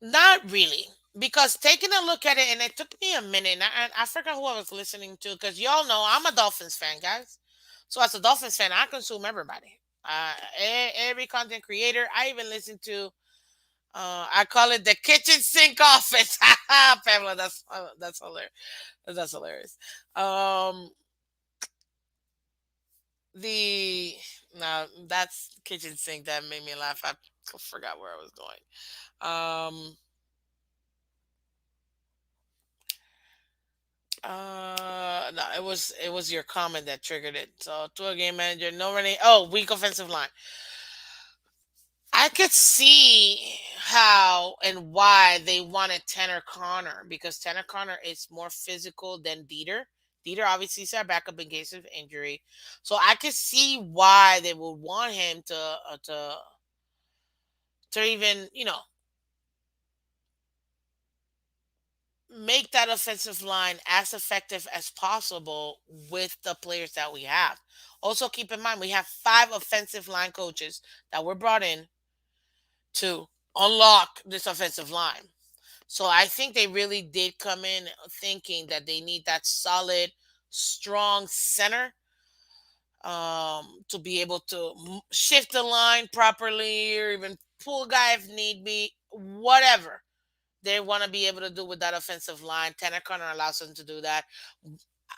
Not really. Because taking a look at it, and it took me a minute, and I forgot who I was listening to, because y'all know I'm a Dolphins fan, guys. So as a Dolphins fan, I consume everybody. Every content creator. I even listen to, I call it the kitchen sink offense. Pamela, that's hilarious. That's hilarious. Um, the Now that's kitchen sink that made me laugh. I forgot where I was going. No, it was your comment that triggered it. So to a game manager, no running. Oh, weak offensive line. I could see how and why they wanted Tanner Connor because Tanner Connor is more physical than Dieter. Dieter obviously is our backup in case of injury, so I could see why they would want him to even make that offensive line as effective as possible with the players that we have. Also, keep in mind we have 5 offensive line coaches that were brought in to unlock this offensive line. So I think they really did come in thinking that they need that solid, strong center to be able to shift the line properly or even pull a guy if need be, whatever they want to be able to do with that offensive line. Tanner Connor allows them to do that.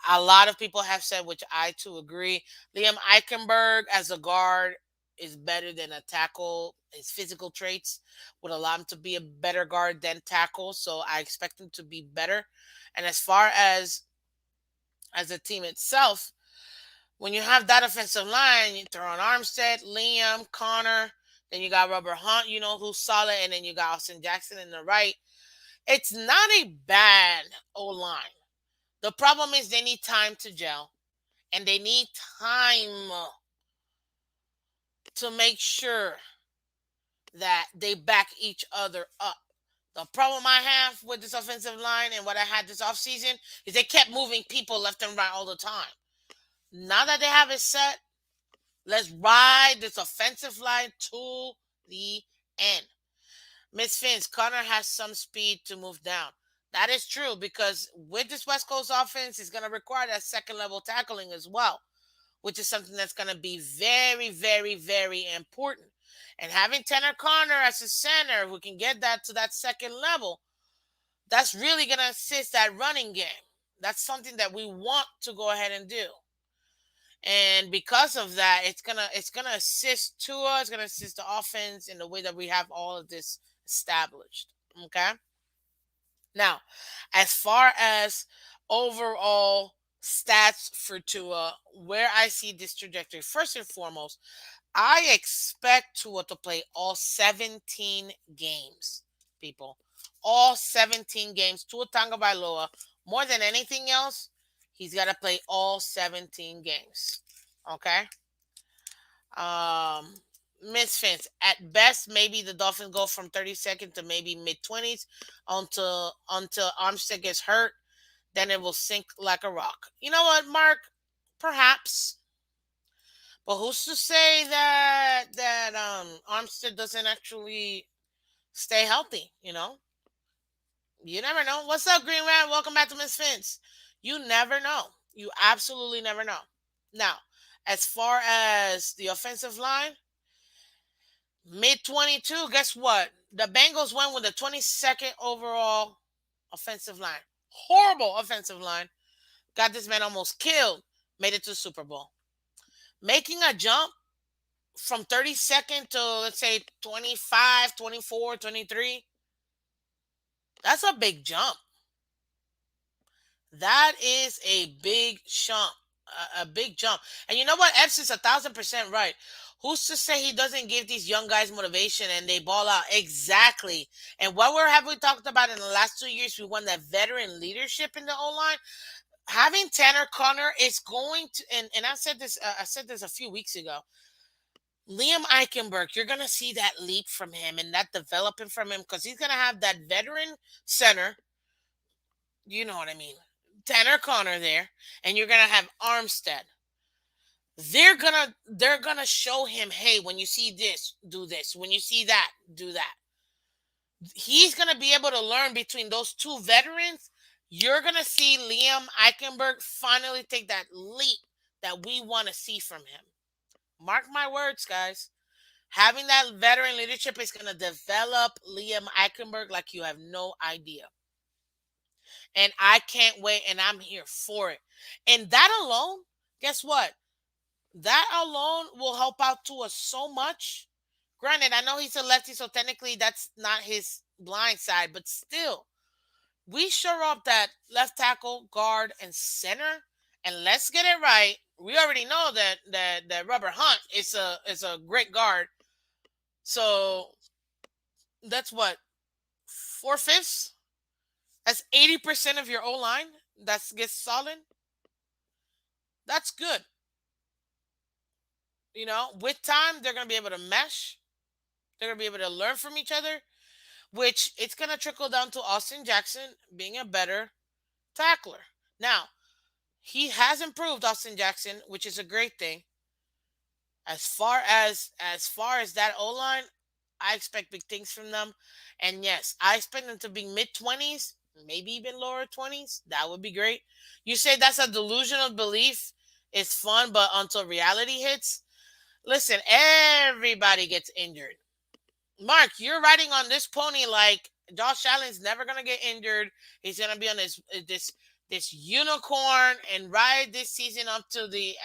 A lot of people have said, which I too agree, Liam Eichenberg as a guard is better than a tackle. His physical traits would allow him to be a better guard than tackle. So I expect him to be better. And as far as the team itself, when you have that offensive line, you throw on Armstead, Liam, Connor, then you got Robert Hunt, who's solid, and then you got Austin Jackson in the right. It's not a bad O line. The problem is they need time to gel, and they need time to make sure that they back each other up. The problem I have with this offensive line and what I had this offseason is they kept moving people left and right all the time. Now that they have it set, let's ride this offensive line to the end. Miss Phins, Connor has some speed to move down. That is true because with this West Coast offense, it's going to require that second level tackling as well, which is something that's going to be very, very, very important. And having Tanner Connor as a center who can get that to that second level, that's really going to assist that running game. That's something that we want to go ahead and do. And because of that, it's gonna assist Tua. It's gonna assist the offense in the way that we have all of this established. Okay. Now, as far as overall stats for Tua, where I see this trajectory. First and foremost, I expect Tua to play all 17 games, people. All 17 games. Tua Tagovailoa, more than anything else, he's got to play all 17 games. Okay? Um, Miss Fence, at best, maybe the Dolphins go from 32nd to maybe mid 20s until Armstead gets hurt. Then it will sink like a rock. You know what, Mark? Perhaps. But who's to say that Armstead doesn't actually stay healthy? You never know. What's up, Green Man? Welcome back to Miss Fence. You never know. You absolutely never know. Now, as far as the offensive line, mid 22. Guess what? The Bengals went with the 22nd overall offensive line. Horrible offensive line. Got this man almost killed. Made it to the Super Bowl. Making a jump from 32nd to, let's say, 25, 24, 23. That's a big jump. That is a big jump. A big jump. And you know what? Epps is 1,000% right. Who's to say he doesn't give these young guys motivation and they ball out? Exactly. And what have we talked about in the last 2 years? We won that veteran leadership in the O line. Having Tanner Connor is going to, and I said this. I said this a few weeks ago. Liam Eichenberg, you're gonna see that leap from him and that developing from him because he's gonna have that veteran center. You know what I mean? Tanner Connor there, and you're gonna have Armstead. They're gonna show him, hey, when you see this, do this. When you see that, do that. He's gonna be able to learn between those two veterans. You're gonna see Liam Eichenberg finally take that leap that we want to see from him. Mark my words, guys. Having that veteran leadership is gonna develop Liam Eichenberg like you have no idea. And I can't wait, and I'm here for it. And that alone, guess what? That alone will help out to us so much. Granted, I know he's a lefty, so technically that's not his blind side, but still, we sure up that left tackle, guard, and center. And let's get it right. We already know that Robert Hunt is a great guard. So that's what, 4/5. That's 80% of your O line. That gets solid. That's good. With time, they're gonna be able to mesh. They're gonna be able to learn from each other, which it's gonna trickle down to Austin Jackson being a better tackler. Now, he has improved, Austin Jackson, which is a great thing. As far as that O line, I expect big things from them. And yes, I expect them to be mid 20s, maybe even lower 20s. That would be great. You say that's a delusional belief. It's fun, but until reality hits, listen, everybody gets injured. Mark, you're riding on this pony like Josh Allen's never gonna get injured. He's gonna be on this unicorn and ride this season up to the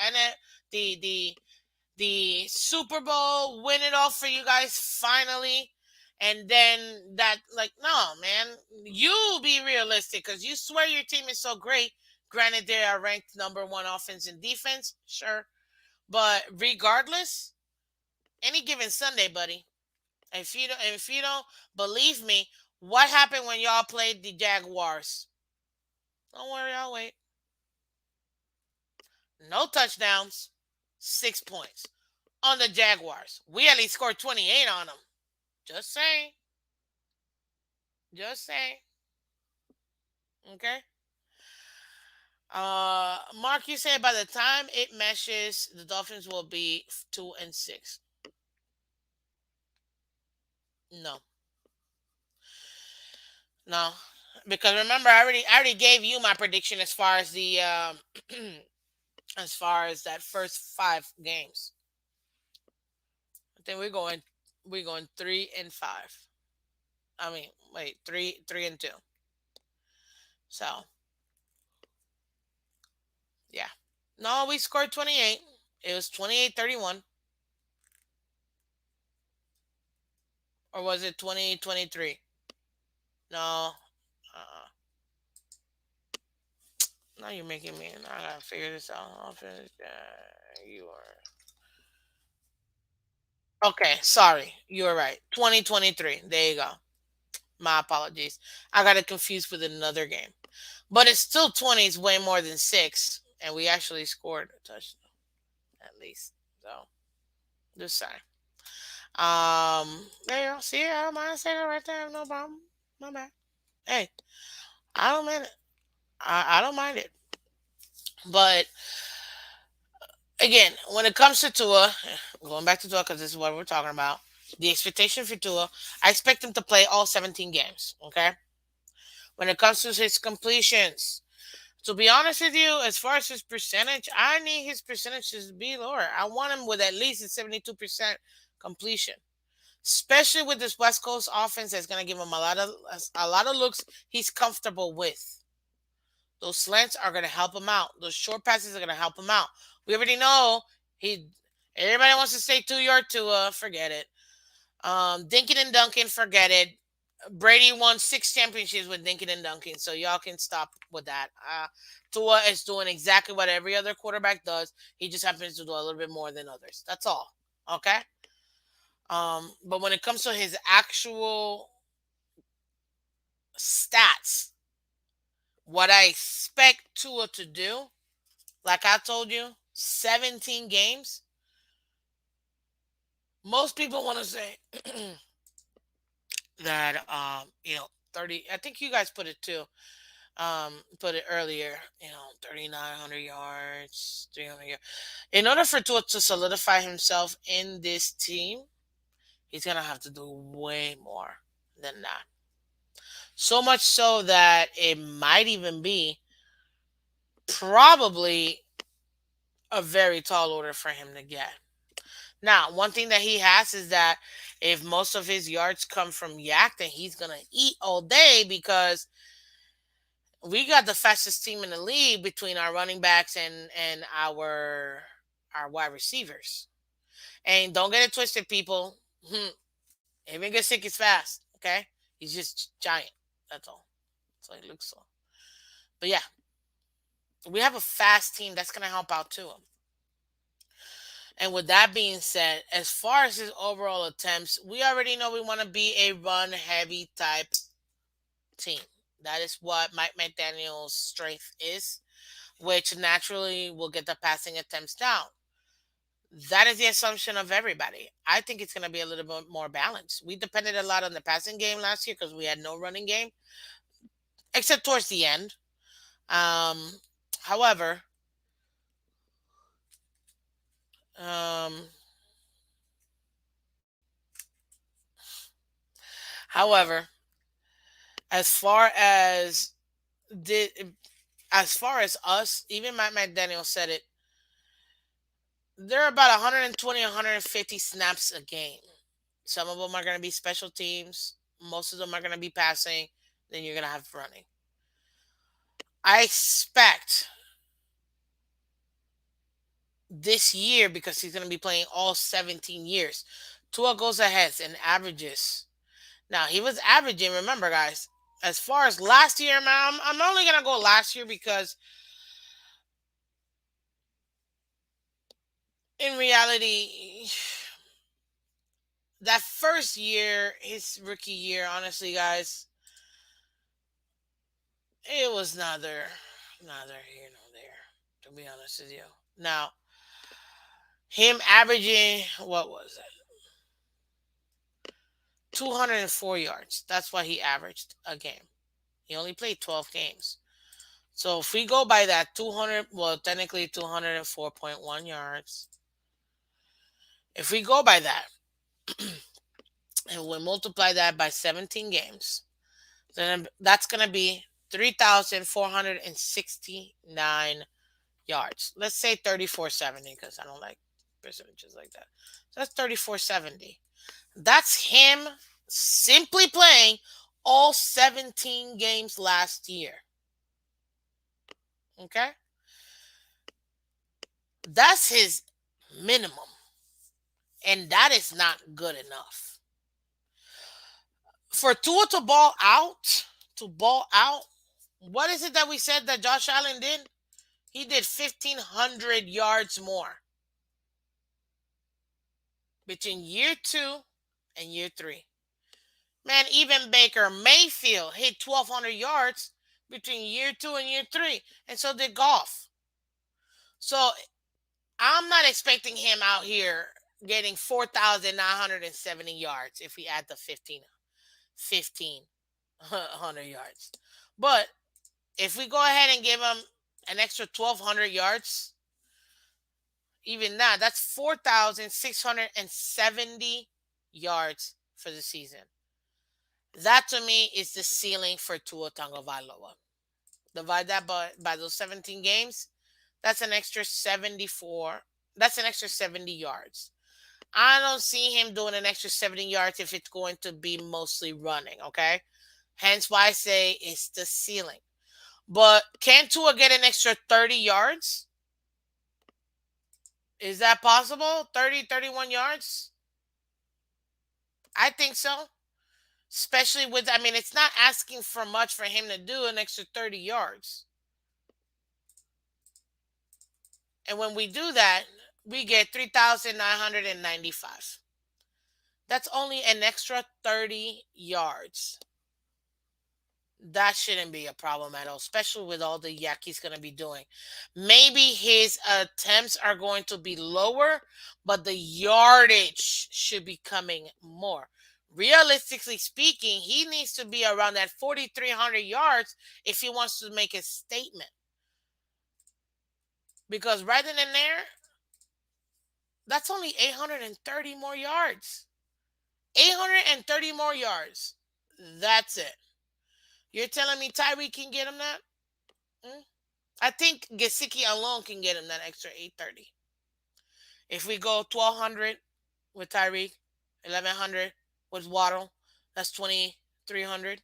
Super Bowl, win it all for you guys finally. And then that, like, no, man, you be realistic because you swear your team is so great. Granted, they are ranked number one offense and defense, sure. But regardless, any given Sunday, buddy, if you don't believe me, what happened when y'all played the Jaguars? Don't worry, I'll wait. No touchdowns, 6 points on the Jaguars. We at least scored 28 on them. Just saying. Just saying. Okay. Mark, you say by the time it meshes, the Dolphins will be 2-6. No, no, because remember, I already gave you my prediction as far as the as far as that first 5 games. I think we're going 3-5. I mean, wait, 3-2. So yeah. No, we scored 28. It was 28-31. Or was it 2023? No. Uh, Now you're making me. Now I gotta figure this out. Offense. You are okay. Sorry, you were right. 2023. There you go. My apologies. I got it confused with another game. But it's still 20 is way more than six, and we actually scored a touchdown at least. So just saying. There you go. See, I don't mind saying it right there. No problem. My bad. Hey, I don't mind it. I don't mind it. But again, when it comes to Tua, going back to Tua because this is what we're talking about. The expectation for Tua, I expect him to play all 17 games. Okay. When it comes to his completions, to be honest with you, as far as his percentage, I need his percentages to be lower. I want him with at least a 72% completion, especially with this West Coast offense that's going to give him a lot of looks he's comfortable with. Those slants are going to help him out. Those short passes are going to help him out. We already know he. Everybody wants to say 2 yard forget it. Dinkin and Duncan, forget it. Brady won 6 championships with Dinkin and Duncan, so y'all can stop with that. Tua is doing exactly what every other quarterback does. He just happens to do a little bit more than others. That's all. Okay. But when it comes to his actual stats, what I expect Tua to do, like I told you, 17 games. Most people want to say that 30. I think you guys put it too. Put it earlier. 3,900 yards, 300 yards. In order for Tua to solidify himself in this team, he's gonna have to do way more than that. So much so that it might even be probably a very tall order for him to get. Now, one thing that he has is that if most of his yards come from Yak, then he's gonna eat all day because we got the fastest team in the league between our running backs and our wide receivers. And don't get it twisted, people. Even get sick is fast. Okay, he's just giant. That's all. So he looks so. But yeah, we have a fast team that's gonna help out too. And with that being said, as far as his overall attempts, we already know we want to be a run heavy type team. That is what Mike McDaniel's strength is, which naturally will get the passing attempts down. That is the assumption of everybody. I think it's going to be a little bit more balanced. We depended a lot on the passing game last year because we had no running game, except towards the end. Um, however, um, however, as far as the as far as us, even Mike McDaniel said it, they're about 120, 150 snaps a game. Some of them are going to be special teams. Most of them are going to be passing. Then you're going to have running. I expect this year, because he's going to be playing all 17 years, Tua goes ahead and averages. Now, he was averaging, remember, guys, as far as last year, man, I'm only going to go last year because in reality, that first year, his rookie year, honestly, guys, it was neither here nor there, to be honest with you. Now, him averaging, what was it? 204 yards. That's what he averaged a game. He only played 12 games. So if we go by that 200, well, technically 204.1 yards. If we go by that, and we multiply that by 17 games, then that's going to be 3,469 yards. Let's say 3470 because I don't like percentages like that. So that's 3470. That's him simply playing all 17 games last year. Okay? That's his minimum. And that is not good enough. For Tua to ball out, what is it that we said that Josh Allen did? He did 1,500 yards more between year two and year three. Man, even Baker Mayfield hit 1,200 yards between year two and year three, and so did Goff. So I'm not expecting him out here getting 4,970 yards if we add the 1,500 yards. But if we go ahead and give him an extra 1,200 yards, even that's 4,670 yards for the season. That to me is the ceiling for Tua Tagovailoa. Divide that by those 17 games, that's an extra 74. That's an extra 70 yards. I don't see him doing an extra 70 yards if it's going to be mostly running, okay? Hence why I say it's the ceiling. But can Tua get an extra 30 yards? Is that possible? 30, 31 yards? I think so. Especially with, I mean, it's not asking for much for him to do an extra 30 yards. And when we do that, we get 3,995. That's only an extra 30 yards. That shouldn't be a problem at all, especially with all the yak he's going to be doing. Maybe his attempts are going to be lower, but the yardage should be coming more. Realistically speaking, he needs to be around that 4,300 yards if he wants to make a statement. Because right in there, that's only 830 more yards. 830 more yards. That's it. You're telling me Tyreek can get him that? Mm? I think Gesicki alone can get him that extra 830. If we go 1,200 with Tyreek, 1,100 with Waddle, that's 2,300.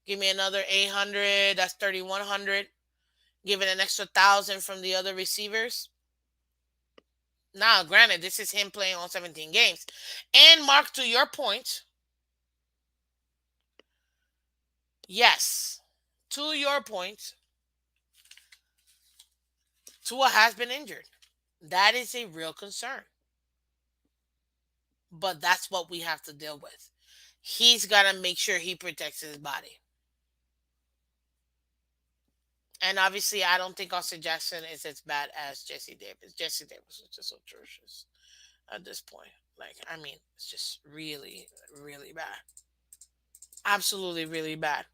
Give me another 800, that's 3,100. Give it an extra 1,000 from the other receivers. Now, granted, this is him playing on 17 games. And Mark, to your point, yes, to your point, Tua has been injured. That is a real concern. But that's what we have to deal with. He's got to make sure he protects his body. And obviously, I don't think Austin Jackson is as bad as Jesse Davis. Jesse Davis is just atrocious at this point. Like, I mean, it's just really, really bad. Absolutely, really bad.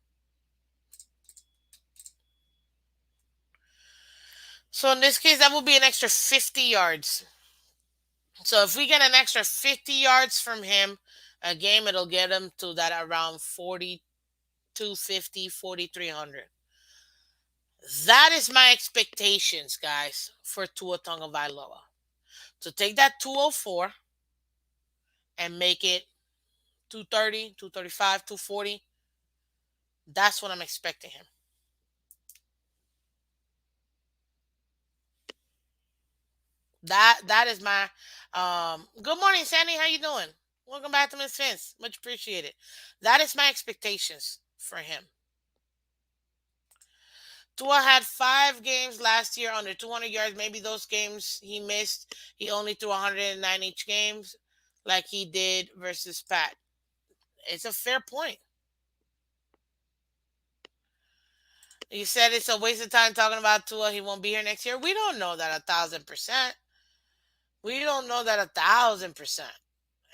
So in this case, that will be an extra 50 yards. So if we get an extra 50 yards from him a game, it'll get him to that around 4,250, 4,300. That is my expectations, guys, for Tua Tagovailoa. To take that 204 and make it 230, 235, 240, that's what I'm expecting him. That is my good morning, Sandy. How you doing? Welcome back to Miss Phins. Much appreciated. That is my expectations for him. Tua had 5 games last year under 200 yards. Maybe those games he missed, he only threw 109 each games, like he did versus Pat. It's a fair point. You said it's a waste of time talking about Tua. He won't be here next year. We don't know that 1,000%. We don't know that 1,000%.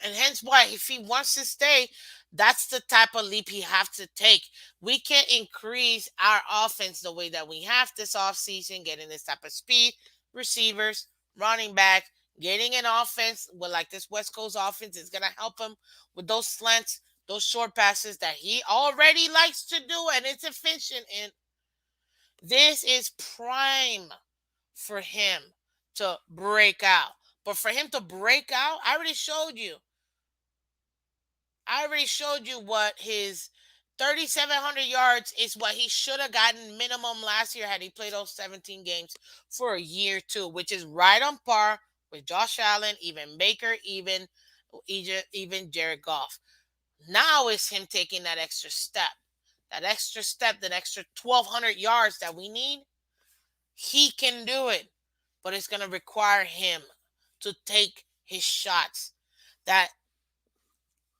And hence why, if he wants to stay, that's the type of leap he have to take. We can't increase our offense the way that we have this offseason, getting this type of speed, receivers, running back, getting an offense with like this West Coast offense is going to help him with those slants, those short passes that he already likes to do and it's efficient in. This is prime for him to break out. But for him to break out, I already showed you what his 3,700 yards is, what he should have gotten minimum last year had he played those 17 games for a year too, which is right on par with Josh Allen, even Baker, even Jared Goff. Now is him taking that extra step, that extra 1,200 yards that we need. He can do it, but it's going to require him to take his shots. That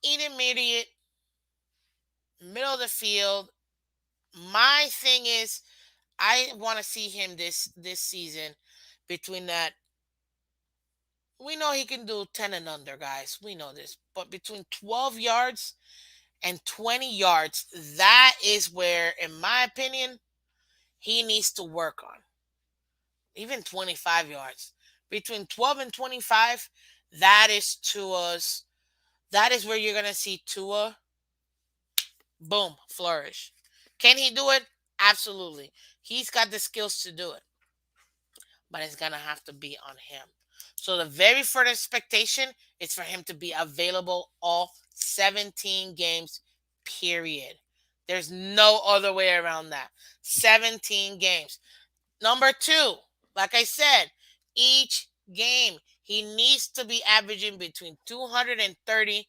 intermediate, middle of the field. My thing is, I want to see him this season between that. We know he can do 10 and under, guys. We know this. But between 12 yards and 20 yards, that is where, in my opinion, he needs to work on. Even 25 yards. Between 12 and 25, that is Tua's. That is where you're going to see Tua, boom, flourish. Can he do it? Absolutely. He's got the skills to do it, but it's going to have to be on him. So the very first expectation is for him to be available all 17 games, period. There's no other way around that. 17 games. Number two, like I said, each game he needs to be averaging between 230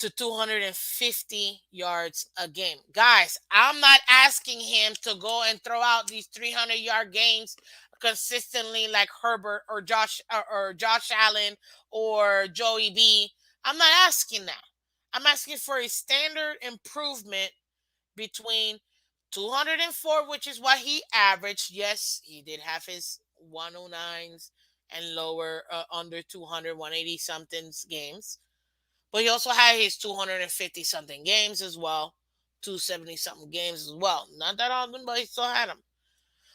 to 250 yards a game. Guys, I'm not asking him to go and throw out these 300-yard games consistently like Herbert or Josh Allen or Joey B. I'm not asking that. I'm asking for a standard improvement between 204, which is what he averaged. Yes, he did have his 109s and lower, under 200, 180 somethings games. But he also had his 250 something games as well, 270 something games as well. Not that often, but he still had them.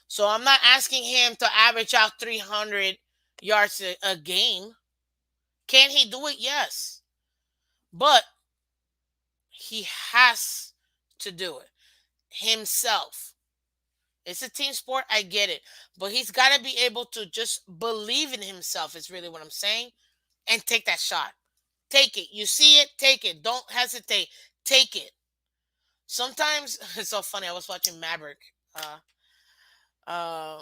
So I'm not asking him to average out 300 yards a game. Can he do it? Yes. But he has to do it himself. It's a team sport. I get it. But he's got to be able to just believe in himself, is really what I'm saying, and take that shot. Take it. You see it, take it. Don't hesitate. Take it. Sometimes it's so funny. I was watching Maverick, uh, uh,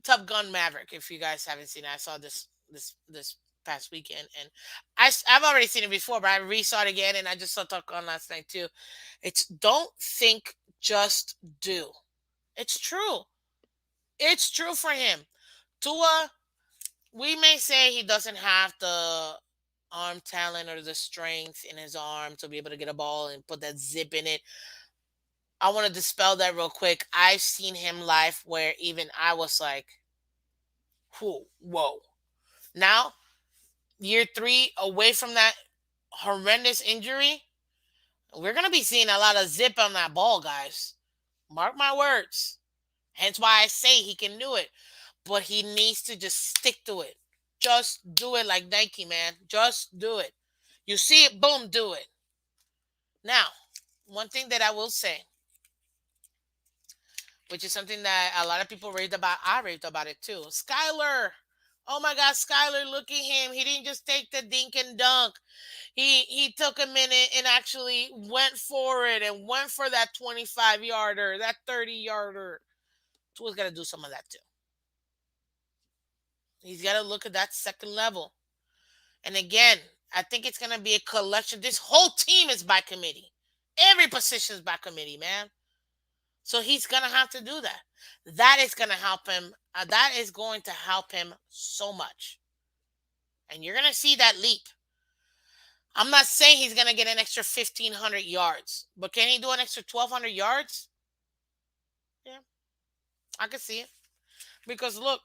Top Gun Maverick. If you guys haven't seen it, I saw this past weekend, and I've already seen it before, but I re-saw it again, and I just saw Top Gun last night too. It's don't think, just do. It's true. It's true for him. Tua, we may say he doesn't have the arm talent or the strength in his arm to be able to get a ball and put that zip in it. I want to dispel that real quick. I've seen him live where even I was like, whoa, whoa. Now, year three, away from that horrendous injury, we're going to be seeing a lot of zip on that ball, guys. Mark my words. Hence why I say he can do it. But he needs to just stick to it. Just do it like Nike, man. Just do it. You see it, boom, do it. Now, one thing that I will say, which is something that a lot of people raved about, I raved about it too. Skyler. Oh my God, Skyler, look at him. He didn't just take the dink and dunk. He took a minute and actually went for it and went for that 25-yarder, that 30-yarder. Tua's got to do some of that too. He's got to look at that second level. And again, I think it's going to be a collection. This whole team is by committee. Every position is by committee, man. So he's going to have to do that. That is going to help him. That is going to help him so much. And you're going to see that leap. I'm not saying he's going to get an extra 1,500 yards. But can he do an extra 1,200 yards? Yeah, I can see it. Because look,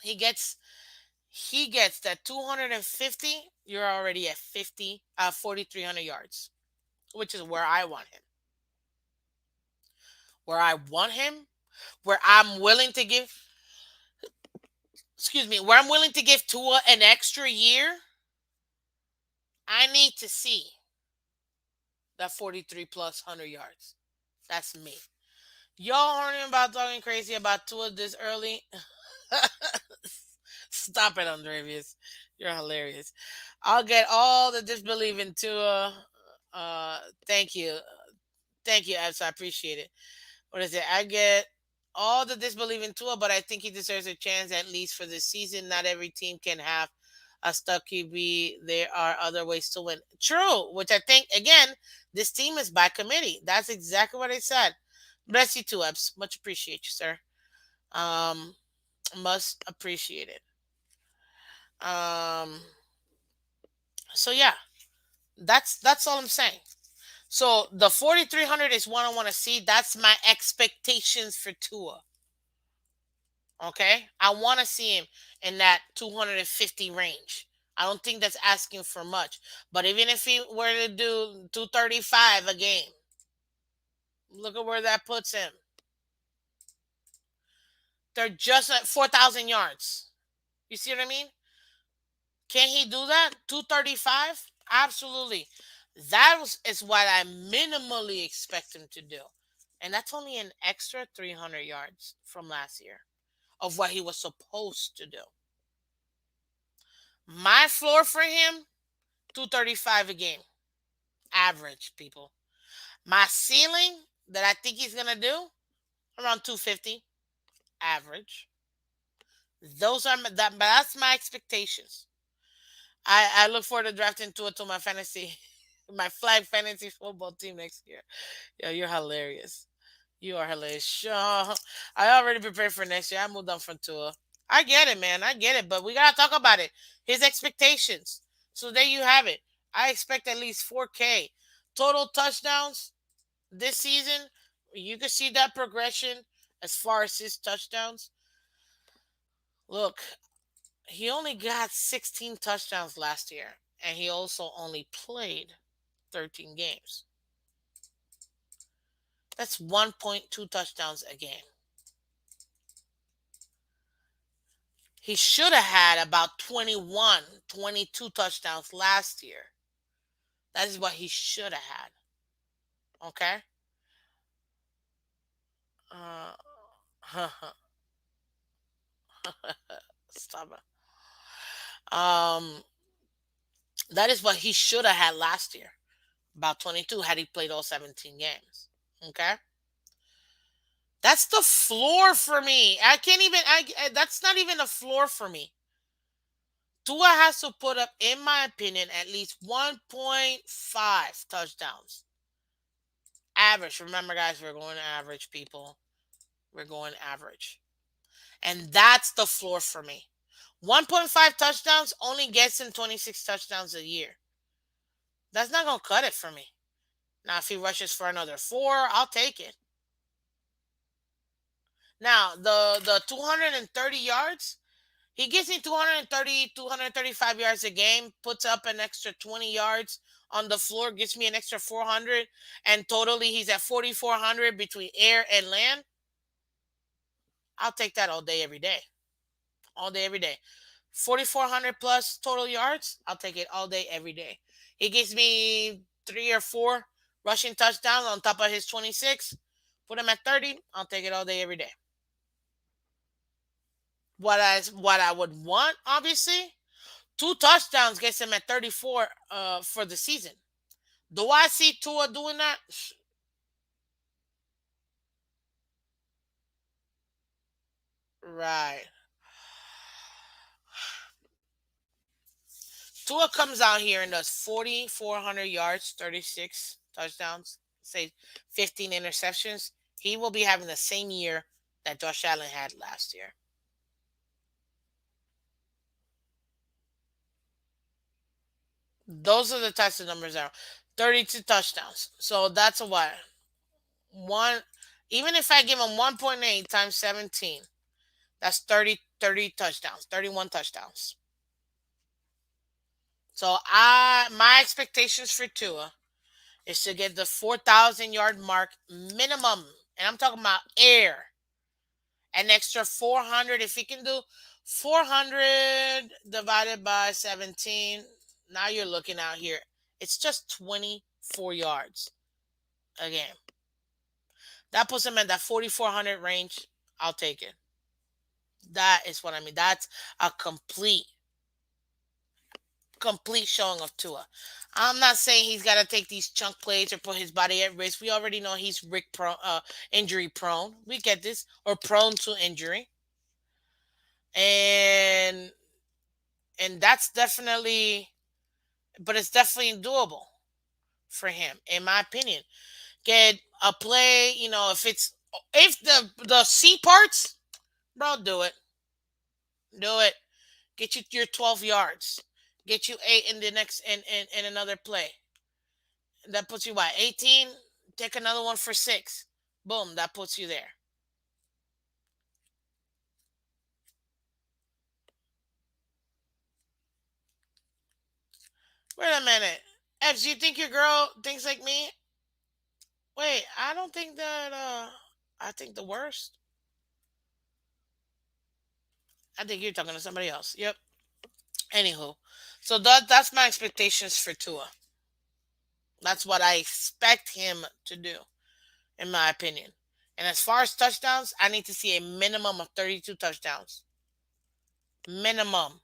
he gets that 250, you're already at 4,300 yards, which is where I want him. Where I want him, where I'm willing to give, where I'm willing to give Tua an extra year, I need to see that 43 plus 100 yards. That's me. Y'all heard him about talking crazy about Tua this early? Stop it, Andrevius. You're hilarious. I'll get all the disbelief in Tua. Thank you. Thank you, Abs. I appreciate it. What is it? I get all the disbelief in Tua, but I think he deserves a chance at least for this season. Not every team can have a stuck QB. There are other ways to win. True, which I think, again, this team is by committee. That's exactly what I said. Bless you too, Ebs. Much appreciate you, sir. Um, must appreciate it. Um, so yeah, that's all I'm saying. So the 4,300 is what I want to see. That's my expectations for Tua. Okay, I want to see him in that 250 range. I don't think that's asking for much. But even if he were to do 235 a game, look at where that puts him. They're just at 4,000 yards. You see what I mean? Can he do that? 235? Absolutely. Is what I minimally expect him to do. And that's only an extra 300 yards from last year of what he was supposed to do. My floor for him, 235 a game. Average, people. My ceiling that I think he's going to do, around 250. Average. That's my expectations. I look forward to drafting Tua to my fantasy, my flag fantasy football team next year. Yo, you're hilarious. You are hilarious. Sure. I already prepared for next year. I moved on from Tua. I get it, man. I get it. But we gotta talk about it. His expectations. So there you have it. I expect at least 4K total touchdowns this season. You can see that progression as far as his touchdowns. Look, he only got 16 touchdowns last year, and he also only played 13 games. That's 1.2 touchdowns a game. He should have had about 21, 22 touchdowns last year. That is what he should have had. Okay? Uh, Stop it. That is what he should have had last year. About 22 had he played all 17 games. Okay? That's the floor for me. I can't even that's not even a floor for me. Tua has to put up, in my opinion, at least 1.5 touchdowns. Average. Remember, guys, we're going average, people. We're going average. And that's the floor for me. 1.5 touchdowns only gets him 26 touchdowns a year. That's not going to cut it for me. Now, if he rushes for another four, I'll take it. Now, the 230 yards, he gives me 230, 235 yards a game, puts up an extra 20 yards on the floor, gives me an extra 400, and totally he's at 4,400 between air and land. I'll take that all day, every day. All day, every day. 4,400 plus total yards, I'll take it all day, every day. He gives me 3 or 4 rushing touchdowns on top of his 26. Put him at 30, I'll take it all day, every day. What I would want, obviously, 2 touchdowns gets him at 34 for the season. Do I see Tua doing that? Right. Tua comes out here and does 4,400 yards, 36 touchdowns, say 15 interceptions. He will be having the same year that Josh Allen had last year. Those are the types of numbers there. 32 touchdowns. So that's a what? One, even if I give him 1.8 times 17, that's 30 touchdowns, 31 touchdowns. So my expectations for Tua is to get the 4,000 yard mark minimum. And I'm talking about air. An extra 400. If he can do 400 divided by 17, now you're looking out here. It's just 24 yards a game. That puts him at that 4,400 range. I'll take it. That is what I mean. That's a complete showing of Tua. I'm not saying he's got to take these chunk plays or put his body at risk. We already know he's injury prone. We get this, or prone to injury, and that's definitely, but it's definitely doable for him, in my opinion. Get a play, if it's If the C parts, bro, do it. Do it. Get you your 12 yards. Get you 8 in the next in another play. That puts you what, 18? Take another one for 6. Boom, that puts you there. Wait a minute. Ebs, you think your girl thinks like me? Wait, I don't think that I think the worst. I think you're talking to somebody else. Yep. Anywho. So that's my expectations for Tua. That's what I expect him to do, in my opinion. And as far as touchdowns, I need to see a minimum of 32 touchdowns. Minimum.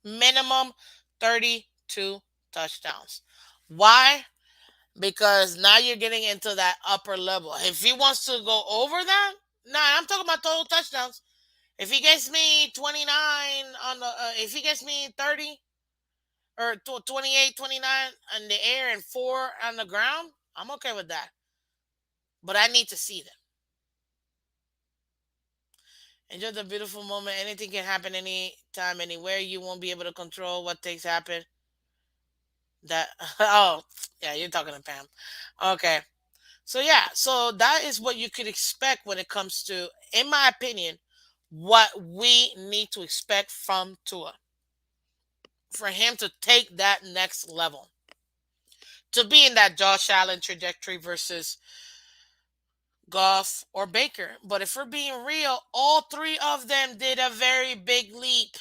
Minimum 32 touchdowns. Why? Because now you're getting into that upper level. If he wants to go over that, nah, I'm talking about total touchdowns. If he gets me 29 on the, if he gets me 30 or 28, 29 in the air and 4 on the ground, I'm okay with that. But I need to see them. Enjoy the beautiful moment. Anything can happen anytime, anywhere. You won't be able to control what things happen. That oh yeah, you're talking to Pam. Okay. So yeah, so that is what you could expect when it comes to, in my opinion, what we need to expect from Tua for him to take that next level, to be in that Josh Allen trajectory versus Goff or Baker. But if we're being real, all three of them did a very big leap,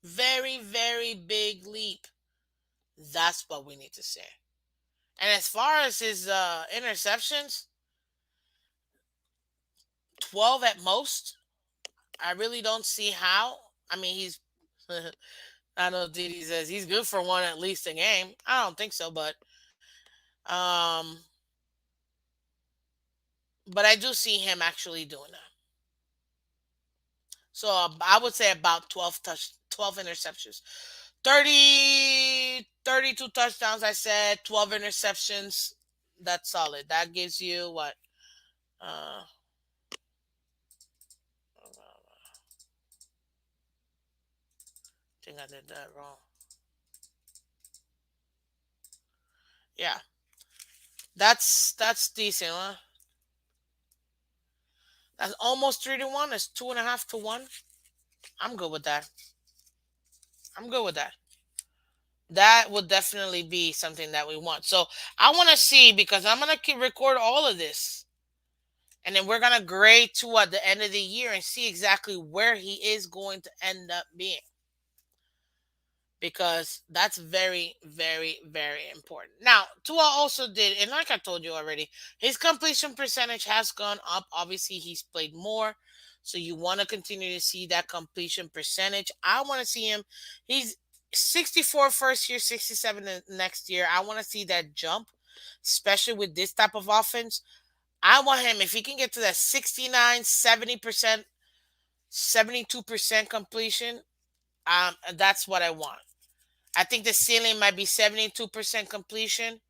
very very big leap. That's what we need to say. And as far as his interceptions, 12 at most. I really don't see how. I mean, he's. I know Didi says he's good for one at least a game. I don't think so, um, but I do see him actually doing that. So I would say about 12 interceptions, 32 touchdowns. I said 12 interceptions. That's solid. That gives you what? I think I did that wrong. Yeah, that's decent, huh? That's almost 3-1. It's 2.5-1. I'm good with that. I'm good with that. That would definitely be something that we want. So I want to see, because I'm gonna record all of this, and then we're gonna grade to at the end of the year and see exactly where he is going to end up being, because that's very, very, very important. Now, Tua also did, and like I told you already, his completion percentage has gone up. Obviously, he's played more. So you want to continue to see that completion percentage. I want to see him. He's 64 first year, 67 next year. I want to see that jump, especially with this type of offense. I want him, if he can get to that 69, 70%, 72% completion, that's what I want. I think the ceiling might be 72% completion,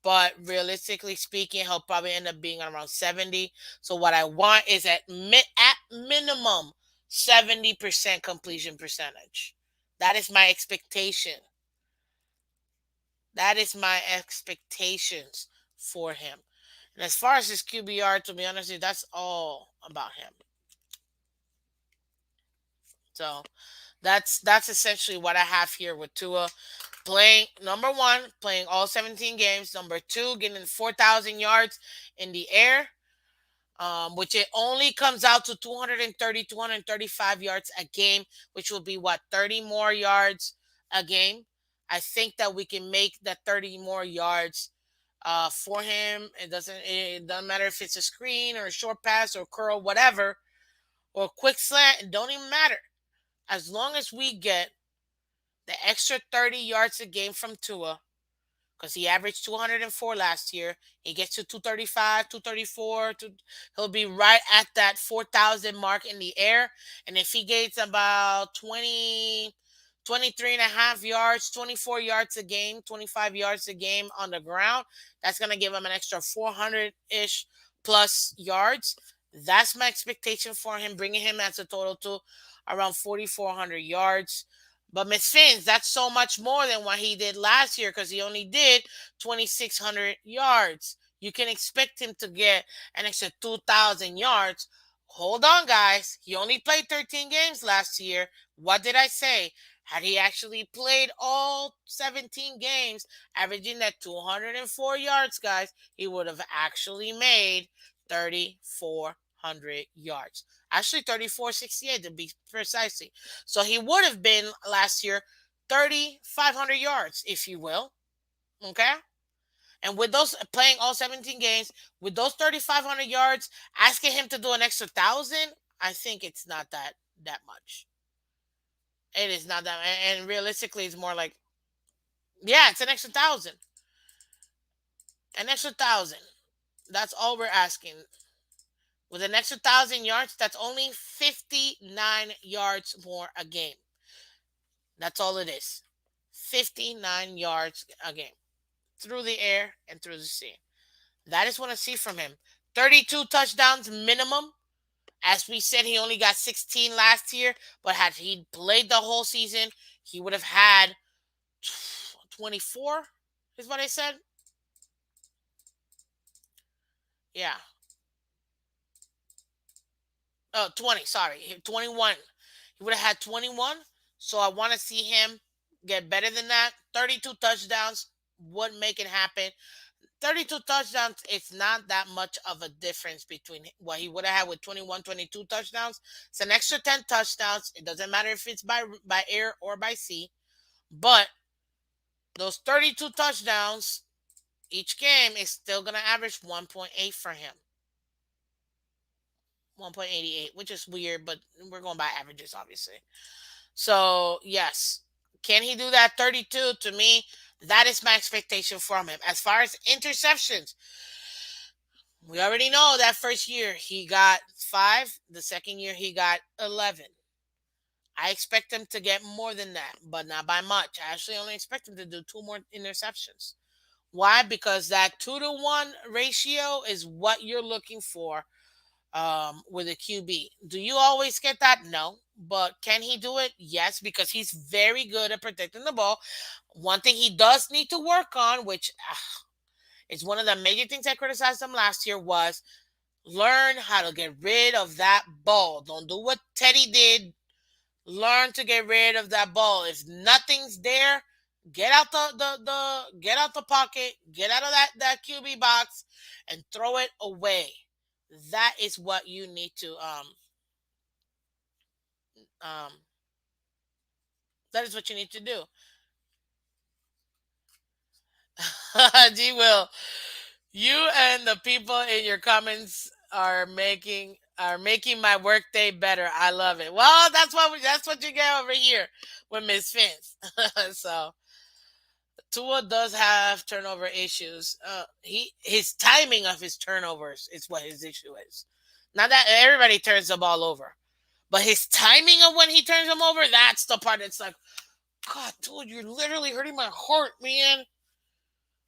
but realistically speaking, he'll probably end up being around 70. So what I want is at minimum 70% completion percentage. That is my expectation. That is my expectations for him. And as far as his QBR, to be honest, that's all about him. So that's essentially what I have here with Tua. Playing number one, playing all 17 games. Number two, getting 4,000 yards in the air, which it only comes out to 230, 235 yards a game, which will be what, 30 more yards a game. I think that we can make that 30 more yards for him. It doesn't matter if it's a screen or a short pass or curl, whatever, or quick slant. It don't even matter. As long as we get the extra 30 yards a game from Tua, because he averaged 204 last year. He gets to 235, 234. He'll be right at that 4,000 mark in the air. And if he gets about 20, 23 and a half yards, 24 yards a game, 25 yards a game on the ground. That's going to give him an extra 400-ish plus yards. That's my expectation for him, bringing him as a total to around 4,400 yards. But Miss Fins, that's so much more than what he did last year because he only did 2,600 yards. You can expect him to get an extra 2,000 yards. Hold on, guys. He only played 13 games last year. What did I say? Had he actually played all 17 games, averaging that 204 yards, guys, he would have actually made 3,400 yards. Actually, 3,468 to be precisely. So he would have been last year 3,500 yards, if you will. Okay? And with those playing all 17 games, with those 3,500 yards, asking him to do an extra 1,000, I think it's not that much. It is not that, and realistically, it's more like, yeah, it's an extra 1,000, an extra 1,000. That's all we're asking. With an extra 1,000 yards, that's only 59 yards more a game. That's all it is. 59 yards a game through the air and through the sea. That is what I see from him. 32 touchdowns minimum. As we said, he only got 16 last year, but had he played the whole season, he would have had 24, is what I said. Yeah. Oh, 20, sorry. 21. He would have had 21. So I want to see him get better than that. 32 touchdowns would make it happen. 32 touchdowns, it's not that much of a difference between what he would have had with 21, 22 touchdowns. It's an extra 10 touchdowns. It doesn't matter if it's by air or by sea. But those 32 touchdowns each game is still going to average 1.8 for him. 1.88, which is weird, but we're going by averages, obviously. So, yes. Can he do that 32? To me, that is my expectation from him. As far as interceptions, we already know that first year he got 5. The second year he got 11. I expect him to get more than that, but not by much. I actually only expect him to do 2 more interceptions. Why? Because that 2-to-1 ratio is what you're looking for with a QB. Do you always get that? No. But can he do it? Yes, because he's very good at protecting the ball. One thing he does need to work on, which is one of the major things I criticized him last year, was learn how to get rid of that ball. Don't do what Teddy did. Learn to get rid of that ball. If nothing's there, get out the get out the pocket, get out of that QB box, and throw it away. That is what you need to um that is what you need to do. G will. You and the people in your comments are making my workday better. I love it. Well, that's what you get over here with Miss Fence. So Tua does have turnover issues. His timing of his turnovers is what his issue is. Not that everybody turns the ball over, but his timing of when he turns them over, that's the part that's like, God, dude, you're literally hurting my heart, man.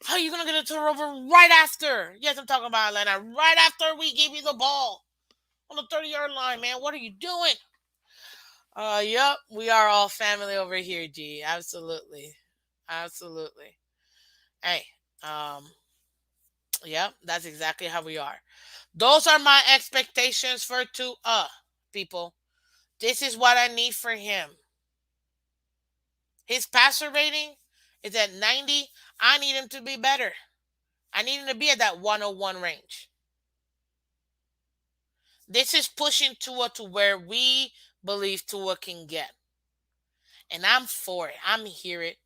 How are you gonna get a turnover right after? Yes, I'm talking about Atlanta. Right after we gave you the ball on the 30-yard line, man. What are you doing? Yep, we are all family over here, G. Absolutely. Absolutely. Hey, um, yep, that's exactly how we are. Those are my expectations for Tua, people. This is what I need for him. His passer rating is at 90. I need him to be better. I need him to be at that 101 range. This is pushing Tua to where we believe Tua can get. And I'm for it. I'm here it.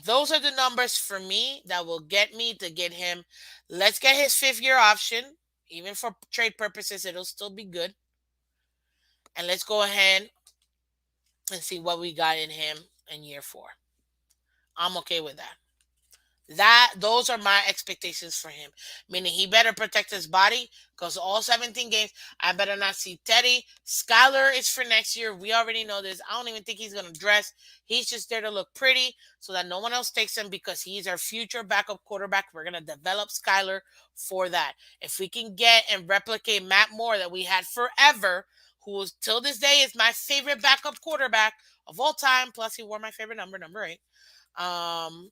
Those are the numbers for me that will get me to get him. Let's get his 5th-year option. Even for trade purposes, it'll still be good. And let's go ahead and see what we got in him in year 4. I'm okay with that. Those are my expectations for him. Meaning he better protect his body because all 17 games, I better not see Teddy. Skyler is for next year. We already know this. I don't even think he's gonna dress. He's just there to look pretty so that no one else takes him because he's our future backup quarterback. We're gonna develop Skyler for that. If we can get and replicate Matt Moore that we had forever, who is till this day is my favorite backup quarterback of all time. Plus, he wore my favorite number, number 8.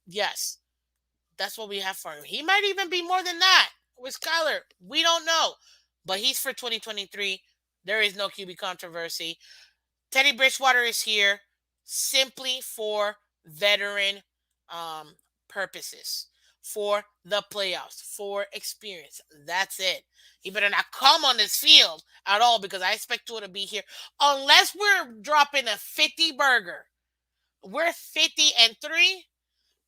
Yes, that's what we have for him. He might even be more than that with Skyler. We don't know. But he's for 2023. There is no QB controversy. Teddy Bridgewater is here simply for veteran um, purposes, for the playoffs, for experience. That's it. He better not come on this field at all because I expect Tua to be here. Unless we're dropping a 50 burger. We're 50-3.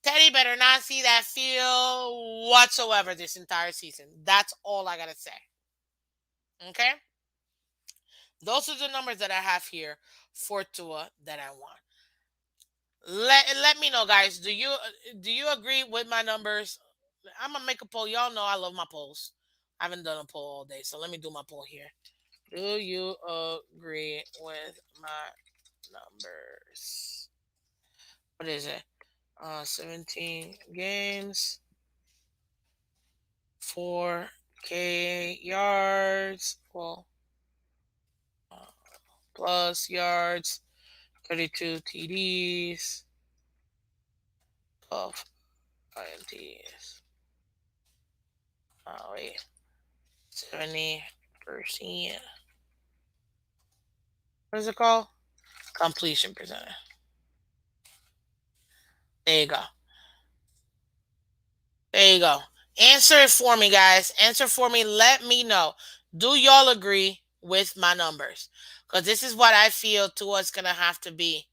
Teddy better not see that field whatsoever this entire season. That's all I gotta say. Okay? Those are the numbers that I have here for Tua that I want. Let me know, guys. Do you agree with my numbers? I'm gonna make a poll. Y'all know I love my polls. I haven't done a poll all day, so let me do my poll here. Do you agree with my numbers? What is it? 17 games. 4K yards, well, plus yards, 32 TDs, 12 INTs. Oh, wait, 70%. What is it called? Completion percentage. There you go. There you go. Answer it for me, guys. Answer for me. Let me know. Do y'all agree with my numbers? Because this is what I feel Tua's going to have to be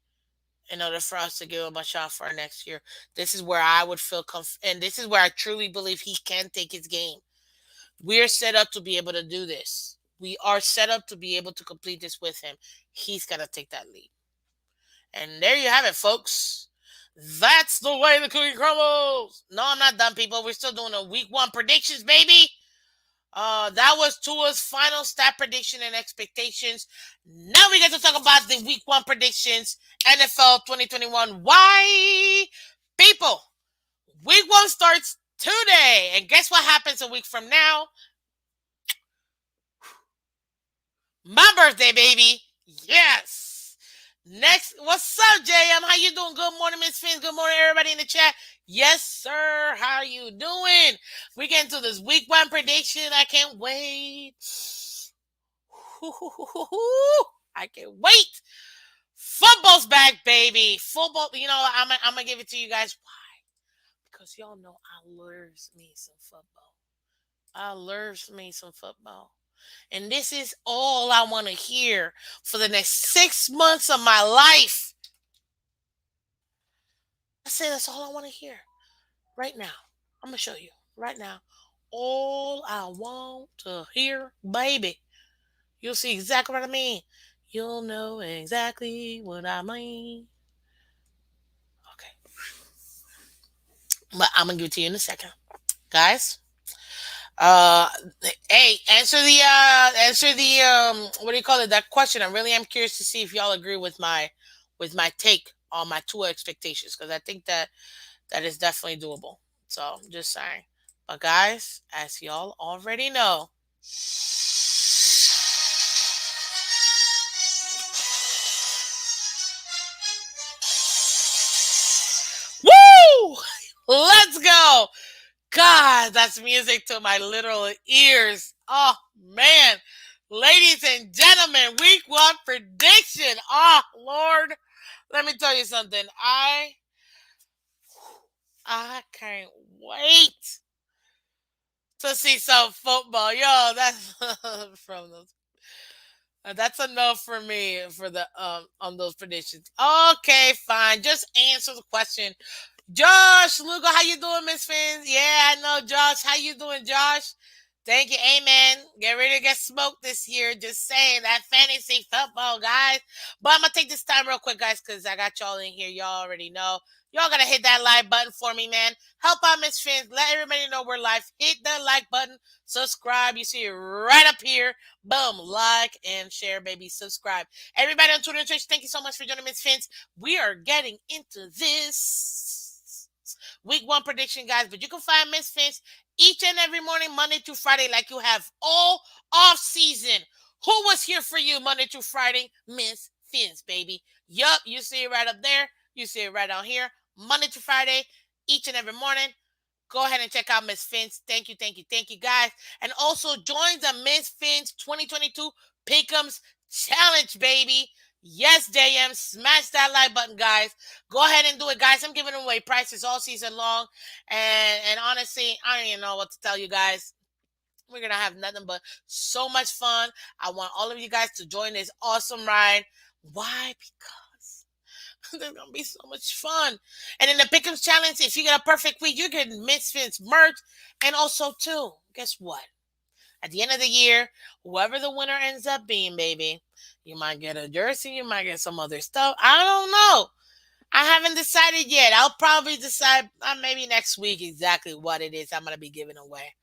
in order for us to give him a shot for next year. This is where I would feel and this is where I truly believe he can take his game. We are set up to be able to do this. We are set up to be able to complete this with him. He's got to take that lead. And there you have it, folks. That's the way the cookie crumbles. No, I'm not done, people. We're still doing a week 1 predictions, baby. That was Tua's final stat prediction and expectations. Now we get to talk about the week 1 predictions, NFL 2021. Why? People, week 1 starts today. And guess what happens a week from now? My birthday, baby. Yes. Next, what's up, JM? How you doing? Good morning, Miss Phins. Good morning, everybody in the chat. Yes, sir. How you doing? We get into this week 1 prediction. I can't wait. I can't wait. Football's back, baby. Football. You know, I'm gonna give it to you guys. Why? Because y'all know I loves me some football. I loves me some football. And this is all I want to hear for the next 6 months of my life. I say that's all I want to hear. Right now. I'm going to show you. Right now. All I want to hear, baby. You'll see exactly what I mean. You'll know exactly what I mean. Okay. But I'm going to give it to you in a second. Guys. Uh, hey, answer the what do you call it? That question. I really am curious to see if y'all agree with my take on my Tua expectations because I think that is definitely doable. So just saying. But guys, as y'all already know, woo! Let's go. God, that's music to my literal ears. Oh, man. Ladies and gentlemen, week 1 prediction. Oh, Lord. Let me tell you something. I can't wait to see some football. Yo, that's from those. That's enough for me for the on those predictions. Okay, fine. Just answer the question. Josh Lugo, how you doing, Miss Phins? Yeah, I know, Josh. How you doing, Josh? Thank you, amen. Get ready to get smoked this year. Just saying that fantasy football, guys. But I'm gonna take this time real quick, guys, because I got y'all in here. Y'all already know. Y'all gotta hit that like button for me, man. Help out Miss Phins. Let everybody know we're live. Hit the like button. Subscribe. You see it right up here. Boom. Like and share, baby. Subscribe. Everybody on Twitter and Twitch, thank you so much for joining Miss Phins. We are getting into this week one prediction, guys. But you can find Miss Phins each and every morning, Monday through Friday, like you have all off season. Who was here for you Monday through Friday? Miss Phins, baby. Yup, you see it right up there. You see it right down here. Monday to Friday, each and every morning. Go ahead and check out Miss Phins. Thank you, thank you, thank you, guys. And also join the Miss Phins 2022 Pick'ems Challenge, baby. Yes, JM, smash that like button, guys. Go ahead and do it, guys. I'm giving away prices all season long, and honestly, I don't even know what to tell you guys. We're gonna have nothing but so much fun. I want all of you guys to join this awesome ride. Why? Because there's gonna be so much fun. And in the Pick'ems Challenge, if you get a perfect week, you're getting Misfits merch. And also, too, guess what? At the end of the year, whoever the winner ends up being, baby, you might get a jersey, you might get some other stuff. I don't know. I haven't decided yet. I'll probably decide maybe next week exactly what it is I'm going to be giving away.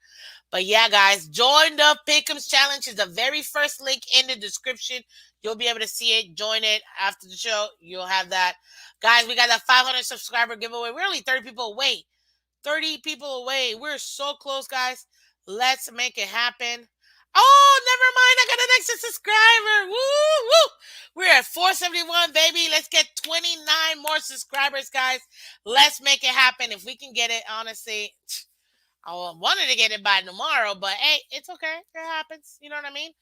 But yeah, guys, join the Pick'ems Challenge. Is the very first link in the description. You'll be able to see it. Join it after the show. You'll have that. Guys, we got a 500 subscriber giveaway. We're only 30 people away. 30 people away. We're so close, guys. Let's make it happen. Oh, never mind. I got an extra subscriber. Woo, woo. We're at 471, baby. Let's get 29 more subscribers, guys. Let's make it happen. If we can get it, honestly, I wanted to get it by tomorrow, but hey, it's okay. It happens. You know what I mean?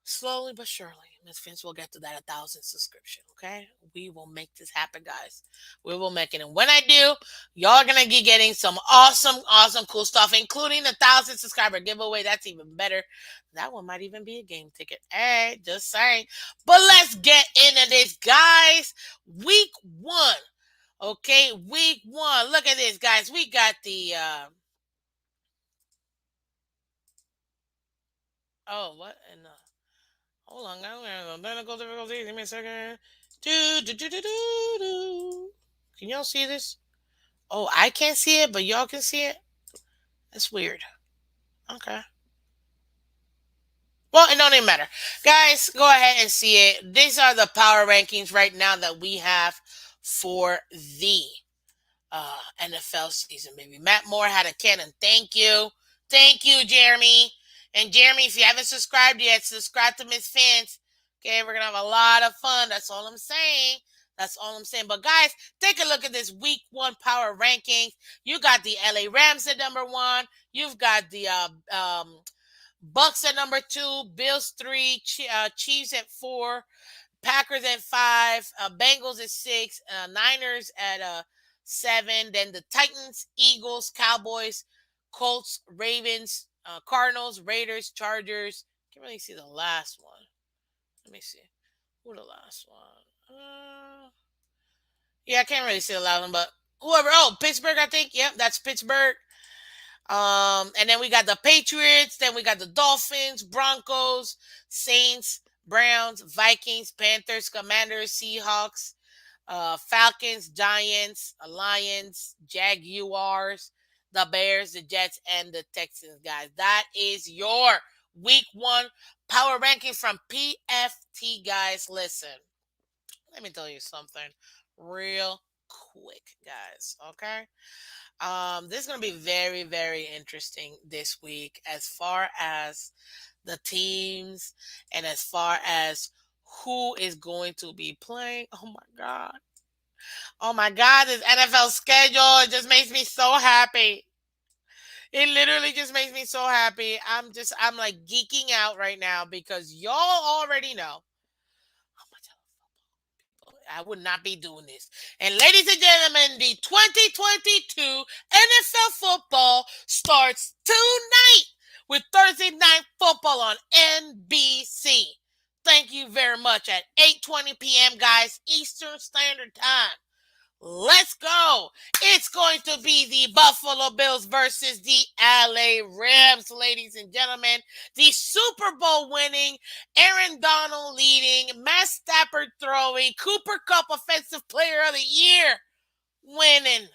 Slowly but surely, Miss Finch will get to that 1,000 subscription. Okay, we will make this happen, guys. We will make it, and when I do, y'all gonna be getting some awesome, awesome, cool stuff, including the 1,000 subscriber giveaway. That's even better. That one might even be a game ticket. Hey, just saying. But let's get into this, guys. Week one. Okay, week one. Look at this, guys. We got the. Oh, what? And hold on, technical difficulties. Give me a second. Do. Can y'all see this? Oh, I can't see it, but y'all can see it. That's weird. Okay. Well, it don't even matter. Guys, go ahead and see it. These are the power rankings right now that we have for the NFL season, baby. Matt Moore had a cannon. Thank you. Thank you, Jeremy. And Jeremy, if you haven't subscribed yet, subscribe to Miss Fans. Okay, we're going to have a lot of fun. That's all I'm saying. That's all I'm saying. But guys, take a look at this week one power rankings. You got the LA Rams at number one. You've got the Bucks at number two, Bills three, Chiefs at four, Packers at five, Bengals at six, Niners at seven. Then the Titans, Eagles, Cowboys, Colts, Ravens, Cardinals, Raiders, Chargers. Can't really see the last one. Let me see. Who the last one? Yeah, I can't really see the last one, but whoever. Oh, Pittsburgh, I think. Yep, that's Pittsburgh. And then we got the Patriots, then we got the Dolphins, Broncos, Saints, Browns, Vikings, Panthers, Commanders, Seahawks, Falcons, Giants, Lions, Jaguars, the Bears, the Jets, and the Texans, guys. That is your week one power ranking from PFT, guys. Listen, let me tell you something real quick, guys. Okay. This is going to be very, very interesting this week as far as the teams and as far as who is going to be playing. Oh my God. Oh my God, this NFL schedule, it just makes me so happy. It literally just makes me so happy. I'm like geeking out right now because y'all already know how much I would not be doing this. And ladies and gentlemen, the 2022 NFL football starts tonight with Thursday Night Football on NBC. Thank you very much at 8:20 p.m., guys, Eastern Standard Time. Let's go. It's going to be the Buffalo Bills versus the LA Rams, ladies and gentlemen. The Super Bowl winning, Aaron Donald leading, Matt Stafford throwing, Cooper Cup Offensive Player of the Year winning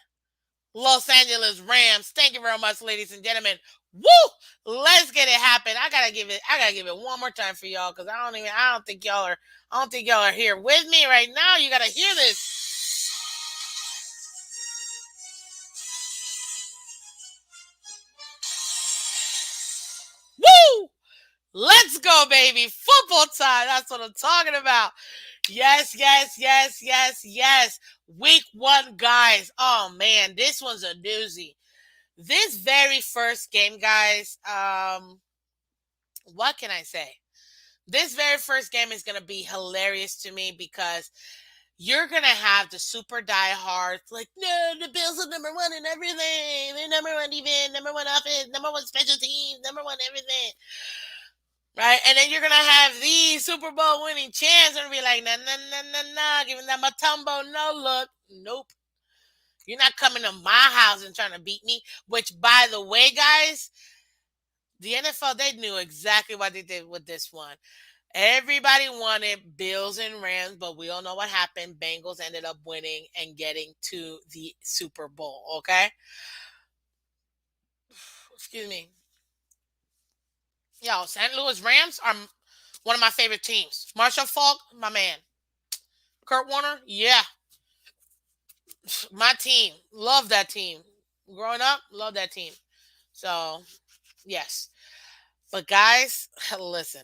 Los Angeles Rams. Thank you very much, ladies and gentlemen. Woo! Let's get it happen. I gotta give it one more time for y'all because I don't think y'all are here with me right now. You gotta hear this. Woo! Let's go, baby. Football time. That's what I'm talking about. Yes, yes, yes, yes, yes. Week 1, guys. Oh man, this one's a doozy. This very first game, guys, what can I say? This very first game is going to be hilarious to me because you're going to have the super diehards like, no, the Bills are number one in everything. They're number one even, number one offense, number one special teams, number one everything. Right? And then you're going to have these Super Bowl winning champs and be like, nah, nah, nah, nah, nah, giving them a tumbo, no look. Nope. You're not coming to my house and trying to beat me. Which, by the way, guys, the NFL, they knew exactly what they did with this one. Everybody wanted Bills and Rams, but we all know what happened. Bengals ended up winning and getting to the Super Bowl, okay? Excuse me. Yo, St. Louis Rams are one of my favorite teams. Marshall Falk, my man. Kurt Warner, yeah. My team. Love that team. Growing up, love that team. So, yes. But guys, listen.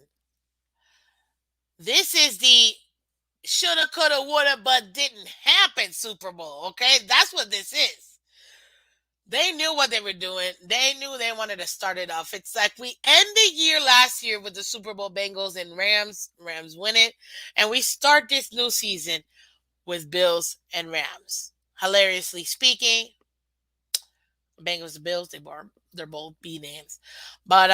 This is the shoulda, coulda, woulda, but didn't happen Super Bowl, okay? That's what this is. They knew what they were doing. They knew they wanted to start it off. It's like we end the year last year with the Super Bowl Bengals and Rams. Rams win it. And we start this new season with Bills and Rams. Hilariously speaking, Bengals and Bills, they're both B names. But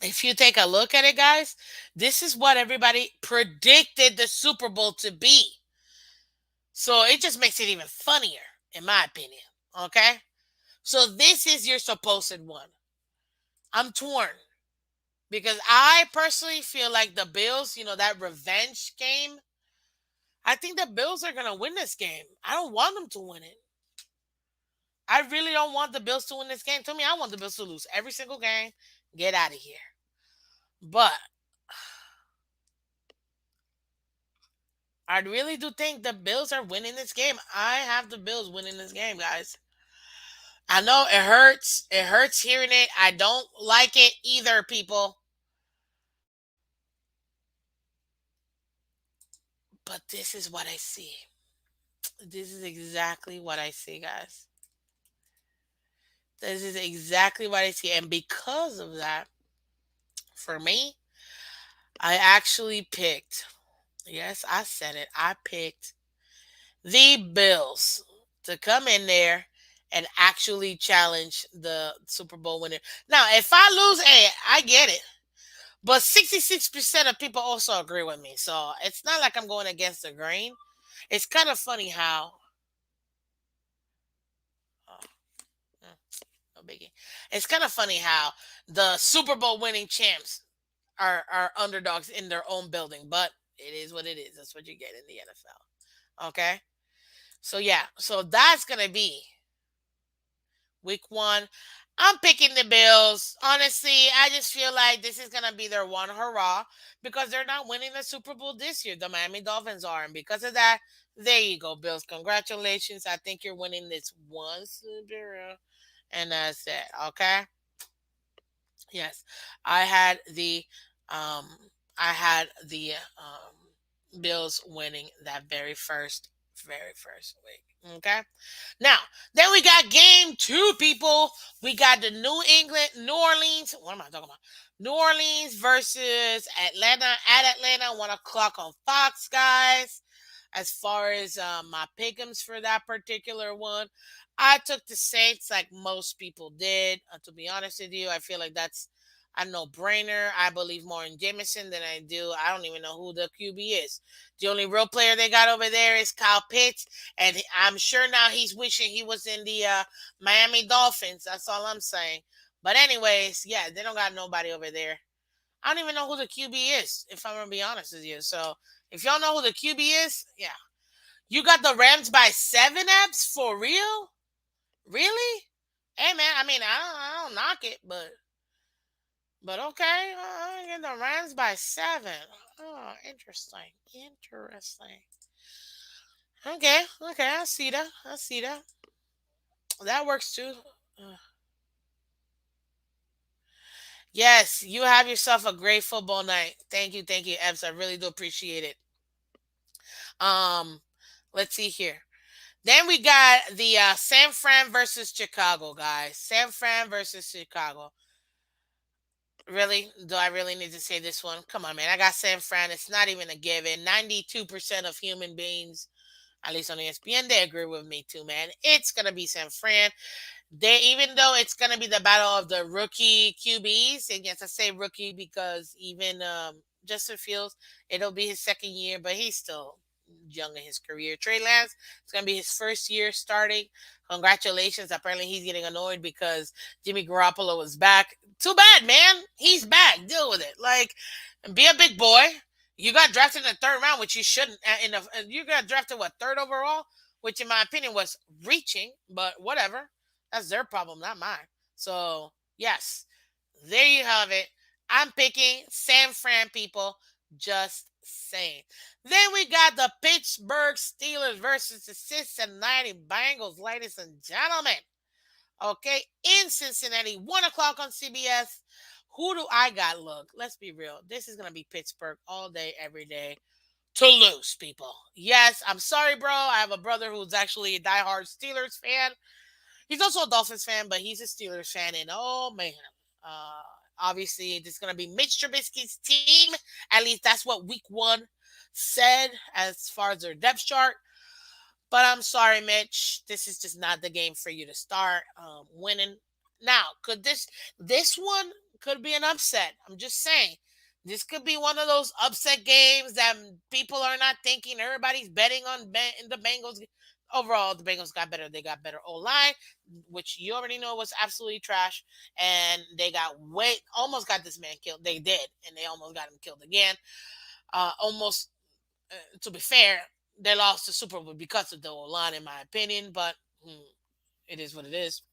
if you take a look at it, guys, this is what everybody predicted the Super Bowl to be. So it just makes it even funnier, in my opinion. Okay? So this is your supposed one. I'm torn because I personally feel like the Bills, that revenge game, I think the Bills are going to win this game. I don't want them to win it. I really don't want the Bills to win this game. To me, I want the Bills to lose every single game. Get out of here. But I really do think the Bills are winning this game. I have the Bills winning this game, guys. I know it hurts. It hurts hearing it. I don't like it either, people. But this is what I see. This is exactly what I see, guys. This is exactly what I see. And because of that, for me, I actually picked, yes, I said it, I picked the Bills to come in there and actually challenge the Super Bowl winner. Now, if I lose, hey, I get it. But 66% of people also agree with me. So it's not like I'm going against the grain. It's kind of funny how. Oh, no biggie. It's kind of funny how the Super Bowl winning champs are underdogs in their own building, but it is what it is. That's what you get in the NFL. Okay? So yeah, so that's gonna be week 1. I'm picking the Bills. Honestly, I just feel like this is gonna be their one hurrah because they're not winning the Super Bowl this year. The Miami Dolphins are, and because of that, there you go, Bills. Congratulations. I think you're winning this one Super Bowl, and that's it. Okay. Yes, I had the um I had the Bills winning that very first week. Okay. Now, then we got game 2, people. We got the New Orleans. What am I talking about? New Orleans versus Atlanta at Atlanta, 1 o'clock on Fox, guys. As far as my pick'ems for that particular one, I took the Saints like most people did. To be honest with you, I feel like that's A no brainer. I believe more in Jameson than I do. I don't even know who the QB is. The only real player they got over there is Kyle Pitts, and I'm sure now he's wishing he was in the Miami Dolphins. That's all I'm saying. But anyways, yeah, they don't got nobody over there. I don't even know who the QB is, if I'm gonna be honest with you. So if y'all know who the QB is, yeah, you got the Rams by 7 apps for real? Really? Hey man, I mean I don't knock it, but okay, I get the Rams by 7. Oh, interesting, interesting. Okay, okay, I see that. I see that. That works too. Uh, Yes, you have yourself a great football night. Thank you, Ebbs. I really do appreciate it. Um, let's see here. Then we got the San Fran versus Chicago, guys. San Fran versus Chicago. Really? Do I really need to say this one? Come on, man. I got San Fran. It's not even a given. 92% of human beings, at least on ESPN, they agree with me too, man. It's going to be San Fran. They, even though it's gonna be the battle of the rookie QBs, and yes, I say rookie because even Justin Fields, it'll be his second year, but he's still young in his career. Trey Lance, it's gonna be his first year starting. Congratulations! Apparently, he's getting annoyed because Jimmy Garoppolo is back. Too bad, man. He's back. Deal with it. Like, be a big boy. You got drafted in the third round, which you shouldn't. You got drafted what, third overall, which in my opinion was reaching, but whatever. That's their problem, not mine. So, yes, there you have it. I'm picking San Fran, people. Just saying. Then we got the Pittsburgh Steelers versus the Cincinnati Bengals, ladies and gentlemen. Okay, in Cincinnati, 1 o'clock on CBS. Who do I got? Look, let's be real. This is going to be Pittsburgh all day, every day to lose, people. Yes, I'm sorry, bro. I have a brother who's actually a diehard Steelers fan. He's also a Dolphins fan, but he's a Steelers fan. And oh man, uh, obviously this is gonna be Mitch Trubisky's team. At least that's what Week 1 said as far as their depth chart. But I'm sorry, Mitch. This is just not the game for you to start winning. Now, could this one could be an upset? I'm just saying. This could be one of those upset games that people are not thinking. Everybody's betting on the Bengals. Overall, the Bengals got better. They got better O line, which you already know was absolutely trash. And they got almost got this man killed. They did, and they almost got him killed again. Almost to be fair, they lost the Super Bowl because of the line, in my opinion. But it is what it is.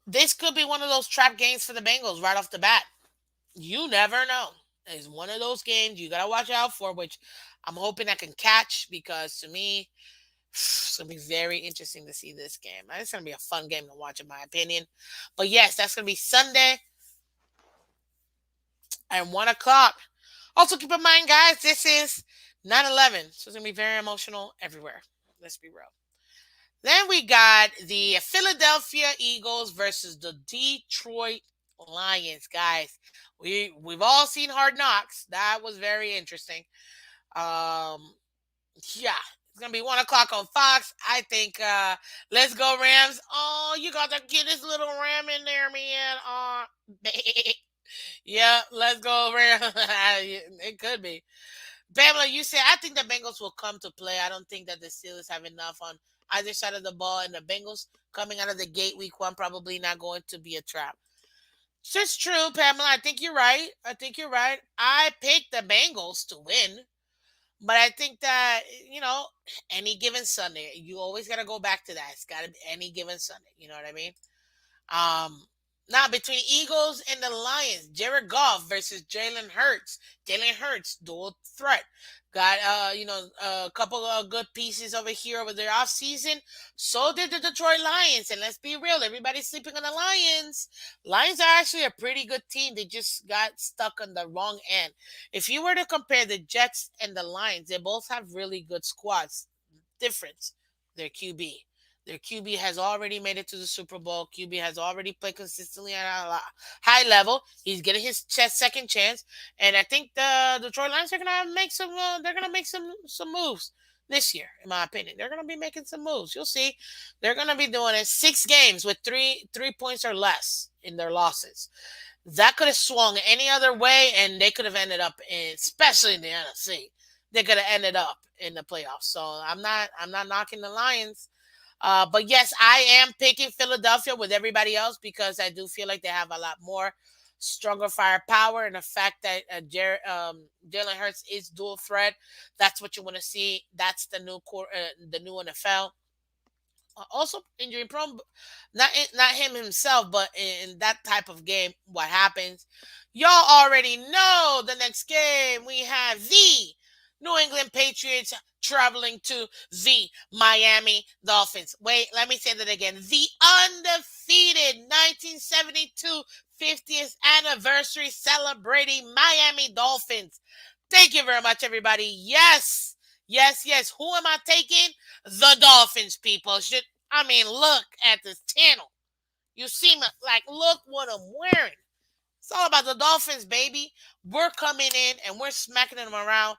This could be one of those trap games for the Bengals right off the bat. You never know. It's one of those games you gotta watch out for, which I'm hoping I can catch because to me, it's gonna be very interesting to see this game. It's gonna be a fun game to watch, in my opinion. But yes, that's gonna be Sunday at 1 o'clock. Also, keep in mind, guys, this is 9/11, so it's gonna be very emotional everywhere. Let's be real. Then we got the Philadelphia Eagles versus the Detroit Lions, guys. We've all seen Hard Knocks. That was very interesting. Um, yeah, it's gonna be 1 o'clock on Fox. I think let's go Rams. Oh, you got the cutest little ram in there, man. Yeah, let's go Rams. It could be. Pamela, you say I think the Bengals will come to play. I don't think that the Steelers have enough on either side of the ball, and the Bengals coming out of the gate Week 1 probably not going to be a trap. So it's true, Pamela. I think you're right. I think you're right. I picked the Bengals to win, but I think that any given Sunday, you always got to go back to that. It's got to be any given Sunday. You know what I mean? Now between Eagles and the Lions, Jared Goff versus Jalen Hurts. Jalen Hurts, dual threat. Got a couple of good pieces over here over their off season. So did the Detroit Lions. And let's be real, everybody's sleeping on the Lions. Lions are actually a pretty good team. They just got stuck on the wrong end. If you were to compare the Jets and the Lions, they both have really good squads. Difference, their QB. Their QB has already made it to the Super Bowl. QB has already played consistently at a high level. He's getting his second chance, and I think the Detroit Lions are gonna make some. They're gonna make some moves. this year, in my opinion. They're going to be making some moves. You'll see. They're going to be doing it 6 games with three points or less in their losses. That could have swung any other way, and they could have ended up in, especially in the NFC. They could have ended up in the playoffs. So I'm not knocking the Lions. But yes, I am picking Philadelphia with everybody else because I do feel like they have a lot more stronger firepower, and the fact that Jalen Hurts is dual threat. That's what you want to see. That's the new NFL. Also injury prone, not him himself, but in that type of game, what happens? Y'all already know the next game we have the New England Patriots traveling to the Miami Dolphins. Wait, let me say that again. The undefeated 1972 50th anniversary celebrating Miami Dolphins. Thank you very much, everybody. Yes, yes, yes. Who am I taking? The Dolphins, people. Look at this channel. You see me, like, look what I'm wearing. It's all about the Dolphins, baby. We're coming in and we're smacking them around.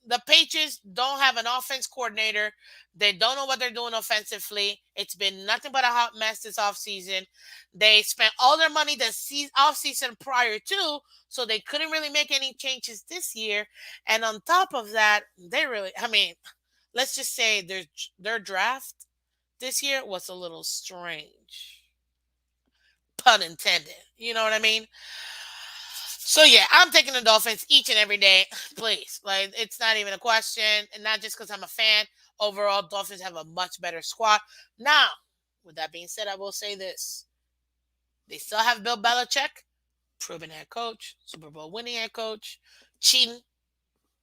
The Patriots don't have an offense coordinator. They don't know what they're doing offensively. It's been nothing but a hot mess this offseason. They spent all their money the offseason prior to, so they couldn't really make any changes this year. And on top of that, let's just say their draft this year was a little strange. Pun intended. You know what I mean? So yeah, I'm taking the Dolphins each and every day. Please, like, it's not even a question, and not just because I'm a fan. Overall, Dolphins have a much better squad. Now, with that being said, I will say this: they still have Bill Belichick, proven head coach, Super Bowl winning head coach, cheating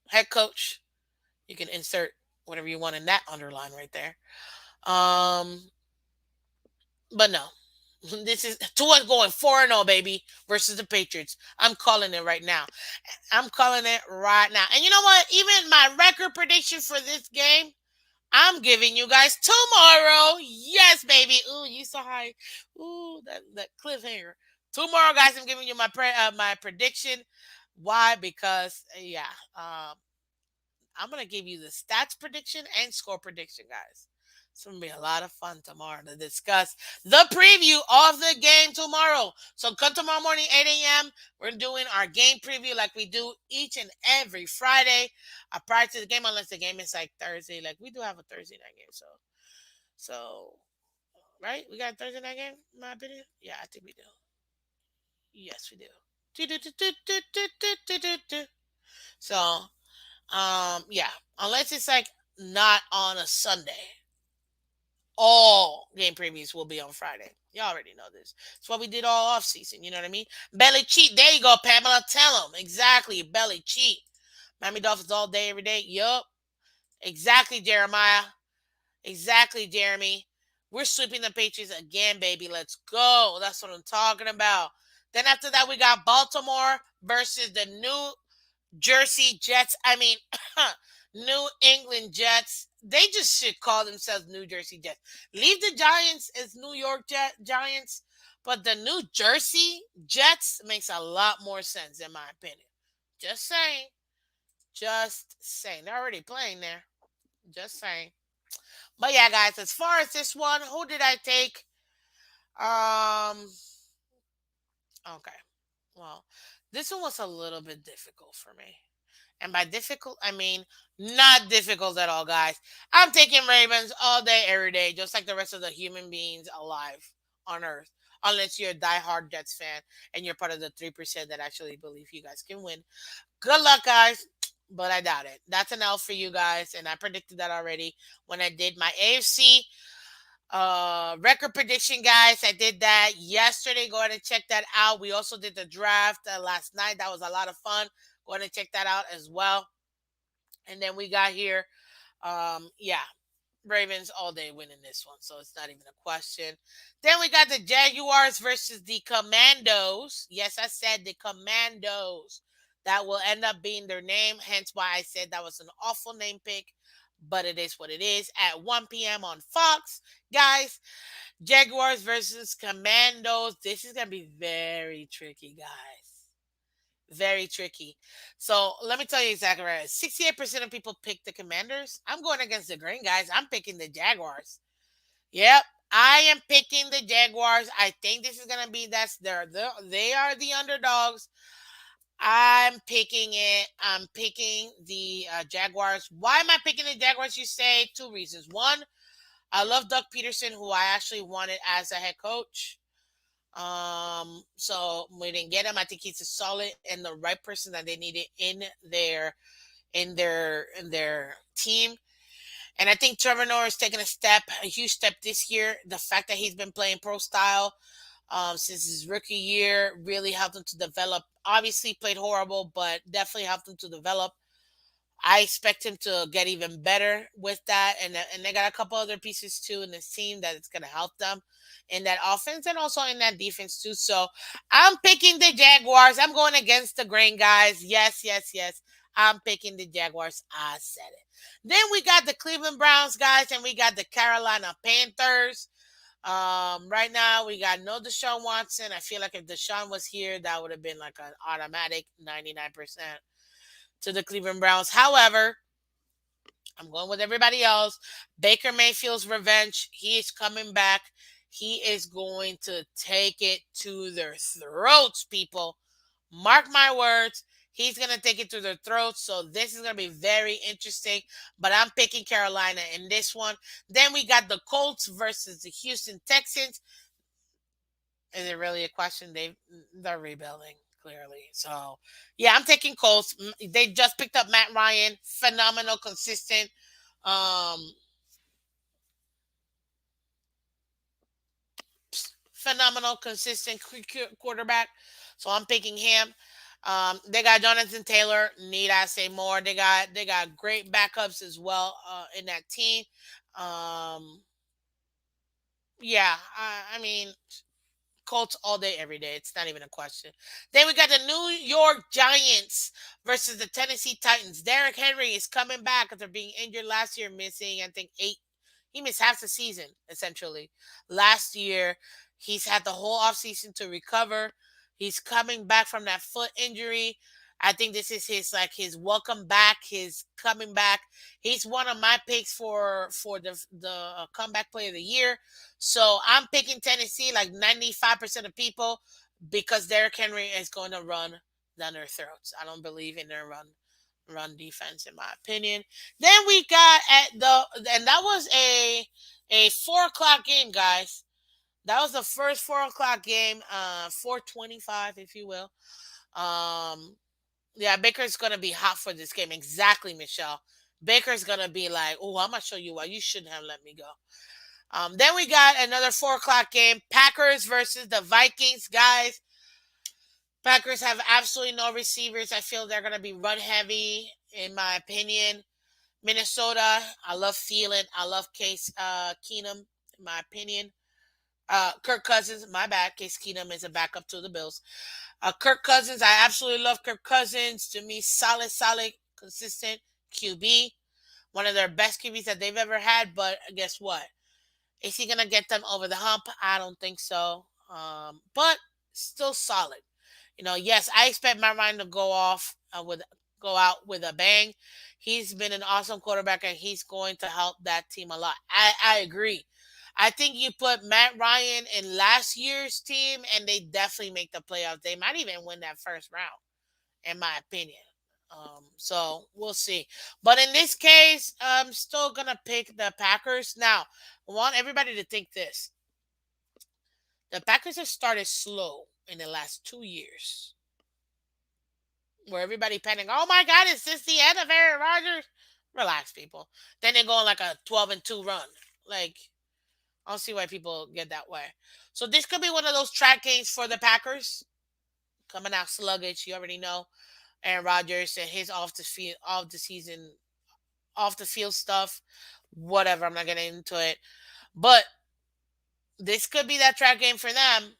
head coach. You can insert whatever you want in that underline right there. Um, but no, this is Tua going 4-0, baby, versus the Patriots. I'm calling it right now. I'm calling it right now. And you know what? Even my record prediction for this game, I'm giving you guys tomorrow. Yes, baby. Ooh, you saw how? Ooh, that cliffhanger. Tomorrow, guys, I'm giving you my prediction. Why? Because I'm gonna give you the stats prediction and score prediction, guys. It's gonna be a lot of fun tomorrow to discuss the preview of the game tomorrow. So come tomorrow morning, 8 a.m. We're doing our game preview like we do each and every Friday. Prior to the game, unless the game is like Thursday. Like, we do have a Thursday night game, so right? We got a Thursday night game, in my opinion. Yeah, I think we do. Yes, we do. So yeah, unless it's like not on a Sunday, all game previews will be on Friday. You already know this. It's what we did all off season. You know what I mean? Belly cheat. There you go, Pamela. Tell them exactly. Belly cheat. Miami Dolphins all day, every day. Yup. Exactly, Jeremiah. Exactly, Jeremy. We're sweeping the Patriots again, baby. Let's go. That's what I'm talking about. Then after that, we got Baltimore versus the New Jersey Jets. New England Jets. They just should call themselves New Jersey Jets. Leave the Giants as New York Giants, but the New Jersey Jets makes a lot more sense, in my opinion. Just saying. Just saying. They're already playing there. Just saying. But yeah, guys, as far as this one, who did I take? Um, okay. Well, this one was a little bit difficult for me. And by difficult, I mean not difficult at all, guys. I'm taking Ravens all day, every day, just like the rest of the human beings alive on Earth. Unless you're a diehard Jets fan and you're part of the 3% that actually believe you guys can win. Good luck, guys. But I doubt it. That's an L for you guys. And I predicted that already when I did my AFC record prediction, guys. I did that yesterday. Go ahead and check that out. We also did the draft last night. That was a lot of fun. Go ahead and check that out as well. And then we got here, yeah, Ravens all day winning this one, so it's not even a question. Then we got the Jaguars versus the Commandos. Yes, I said the Commandos. That will end up being their name, hence why I said that was an awful name pick, but it is what it is. At 1 p.m. on Fox, guys, Jaguars versus Commandos. This is going to be very tricky, guys. Very tricky. So let me tell you exactly right. 68% of people pick the Commanders. I'm going against the grain, guys. I'm picking the Jaguars. Yep. I am picking the Jaguars. I think this is gonna be they are the underdogs. I'm picking it. I'm picking the Jaguars. Why am I picking the Jaguars? You say two reasons. One, I love Doug Peterson, who I actually wanted as a head coach. So we didn't get him. I think he's a solid and the right person that they needed in their team. And I think Trevor Noah is taking a huge step this year. The fact that he's been playing pro style since his rookie year really helped him to develop. Obviously, played horrible, but definitely helped him to develop. I expect him to get even better with that, and they got a couple other pieces too in this team that it's going to help them in that offense and also in that defense too. So I'm picking the Jaguars. I'm going against the grain, guys. Yes, yes, yes. I'm picking the Jaguars. I said it. Then we got the Cleveland Browns, guys, and we got the Carolina Panthers. Right now we got no Deshaun Watson. I feel like if Deshaun was here, that would have been like an automatic 99% to the Cleveland Browns. However, I'm going with everybody else. Baker Mayfield's revenge. He is coming back. He is going to take it to their throats, people. Mark my words. He's going to take it to their throats. So this is going to be very interesting. But I'm picking Carolina in this one. Then we got the Colts versus the Houston Texans. Is it really a question? They're rebuilding clearly. So yeah, I'm taking Colts. They just picked up Matt Ryan, phenomenal, consistent, um, phenomenal, consistent quarterback. So I'm picking him. They got Jonathan Taylor. Need I say more? They got great backups as well in that team. Um, yeah, I mean Colts all day, every day. It's not even a question. Then we got the New York Giants versus the Tennessee Titans. Derrick Henry is coming back after being injured last year, missing, I think, eight. He missed half the season, essentially. Last year, he's had the whole offseason to recover. He's coming back from that foot injury. I think this is his welcome back, his coming back. He's one of my picks for the comeback player of the year. So I'm picking Tennessee like 95% of people because Derrick Henry is going to run down their throats. I don't believe in their run defense in my opinion. Then we got and that was a 4 o'clock game, guys. That was the first 4 o'clock game, 4:25, if you will. Um, yeah, Baker's gonna be hot for this game. Exactly, Michelle. Baker's gonna be like, "Oh, I'm gonna show you why you shouldn't have let me go." Then we got another 4 o'clock game. Packers versus the Vikings, guys. Packers have absolutely no receivers. I feel they're gonna be run heavy, in my opinion. Minnesota, I love Thielen. I love Case Keenum, in my opinion. Kirk Cousins, my bad. Case Keenum is a backup to the Bills. Kirk Cousins, I absolutely love Kirk Cousins. To me, solid, consistent QB. One of their best QBs that they've ever had. But guess what? Is he gonna get them over the hump? I don't think so. But still solid. Yes, I expect Matt Ryan to go out with a bang. He's been an awesome quarterback, and he's going to help that team a lot. I agree. I think you put Matt Ryan in last year's team, and they definitely make the playoffs. They might even win that first round, in my opinion. So we'll see. But in this case, I'm still gonna pick the Packers. Now, I want everybody to think this: the Packers have started slow in the last 2 years, where everybody panic. Oh my God, is this the end of Aaron Rodgers? Relax, people. Then they go on like a 12-2 run. Like, I don't see why people get that way. So this could be one of those track games for the Packers. Coming out sluggish, you already know. Aaron Rodgers and his off the season, off the field stuff. Whatever, I'm not getting into it. But this could be that track game for them.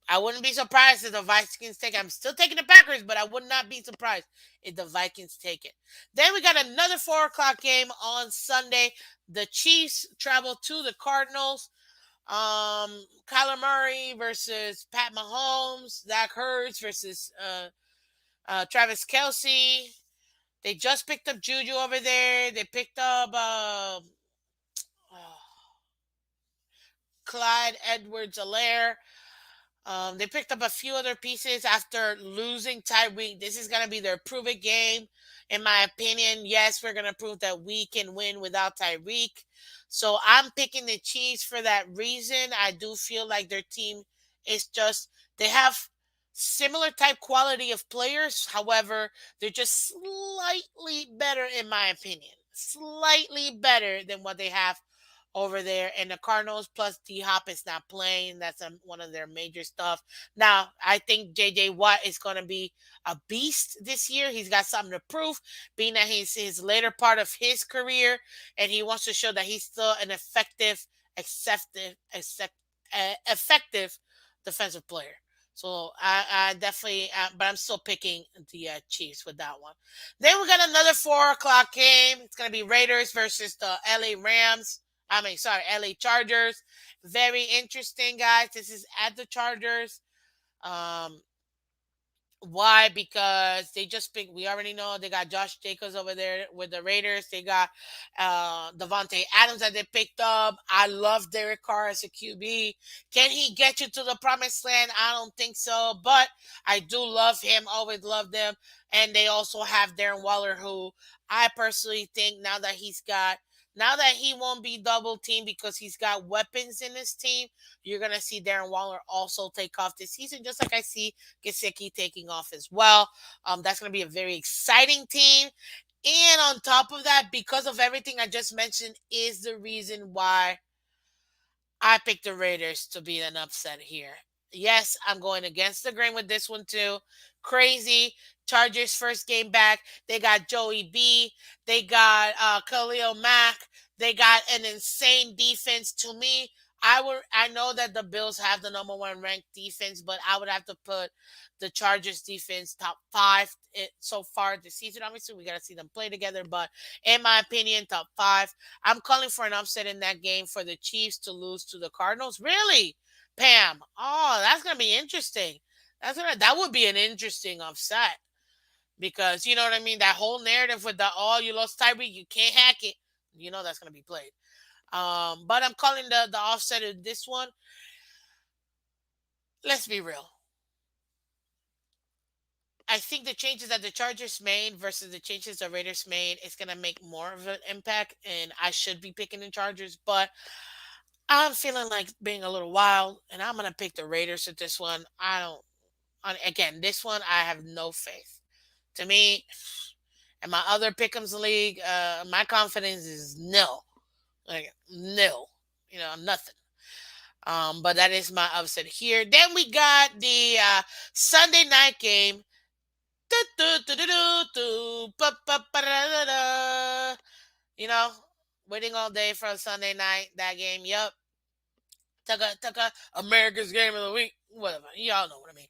I wouldn't be surprised if the Vikings take it. I'm still taking the Packers, but I would not be surprised if the Vikings take it. Then we got another 4 o'clock game on Sunday. The Chiefs travel to the Cardinals. Kyler Murray versus Pat Mahomes. Zach Ertz versus Travis Kelsey. They just picked up Juju over there. They picked up Clyde Edwards-Alaire. They picked up a few other pieces after losing Tyreek. This is going to be their prove it game, in my opinion. Yes, we're going to prove that we can win without Tyreek. So I'm picking the Chiefs for that reason. I do feel like their team is just, they have similar type quality of players. However, they're just slightly better, in my opinion. Slightly better than what they have over there. And the Cardinals plus D Hop is not playing. That's one of their major stuff. Now, I think JJ Watt is going to be a beast this year. He's got something to prove, being that he's his later part of his career, and he wants to show that he's still an effective defensive player. So I definitely, but I'm still picking the Chiefs with that one. Then we got another 4 o'clock game. It's going to be Raiders versus the LA Rams. LA Chargers. Very interesting, guys. This is at the Chargers. Um, why? Because they just picked, we already know they got Josh Jacobs over there with the Raiders. They got Devontae Adams that they picked up. I love Derek Carr as a QB. Can he get you to the promised land? I don't think so, but I do love him. Always loved him. And they also have Darren Waller, who I personally think now that he won't be double teamed because he's got weapons in his team, you're going to see Darren Waller also take off this season, just like I see Gesicki taking off as well. That's going to be a very exciting team. And on top of that, because of everything I just mentioned, is the reason why I picked the Raiders to be an upset here. Yes, I'm going against the grain with this one too. Crazy. Chargers first game back. They got Joey B. They got Khalil Mack. They got an insane defense. To me, I know that the Bills have the number one ranked defense, but I would have to put the Chargers defense top five so far this season. Obviously, we got to see them play together, but in my opinion, top five. I'm calling for an upset in that game for the Chiefs to lose to the Cardinals. Really, Pam? Oh, that's gonna be interesting. That would be an interesting upset because you know what I mean. That whole narrative with the you lost Tyreek, you can't hack it. You know that's gonna be played. But I'm calling the offset of this one. Let's be real. I think the changes that the Chargers made versus the changes the Raiders made is gonna make more of an impact, and I should be picking the Chargers, but I'm feeling like being a little wild, and I'm gonna pick the Raiders with this one. I don't. Again, this one I have no faith. To me, in my other Pick'ems league, my confidence is nil, like nil. You know, nothing. But that is my upset here. Then we got the Sunday night game. You know, waiting all day for a Sunday night that game. Yup. Tucka, America's game of the week. Whatever. Y'all know what I mean.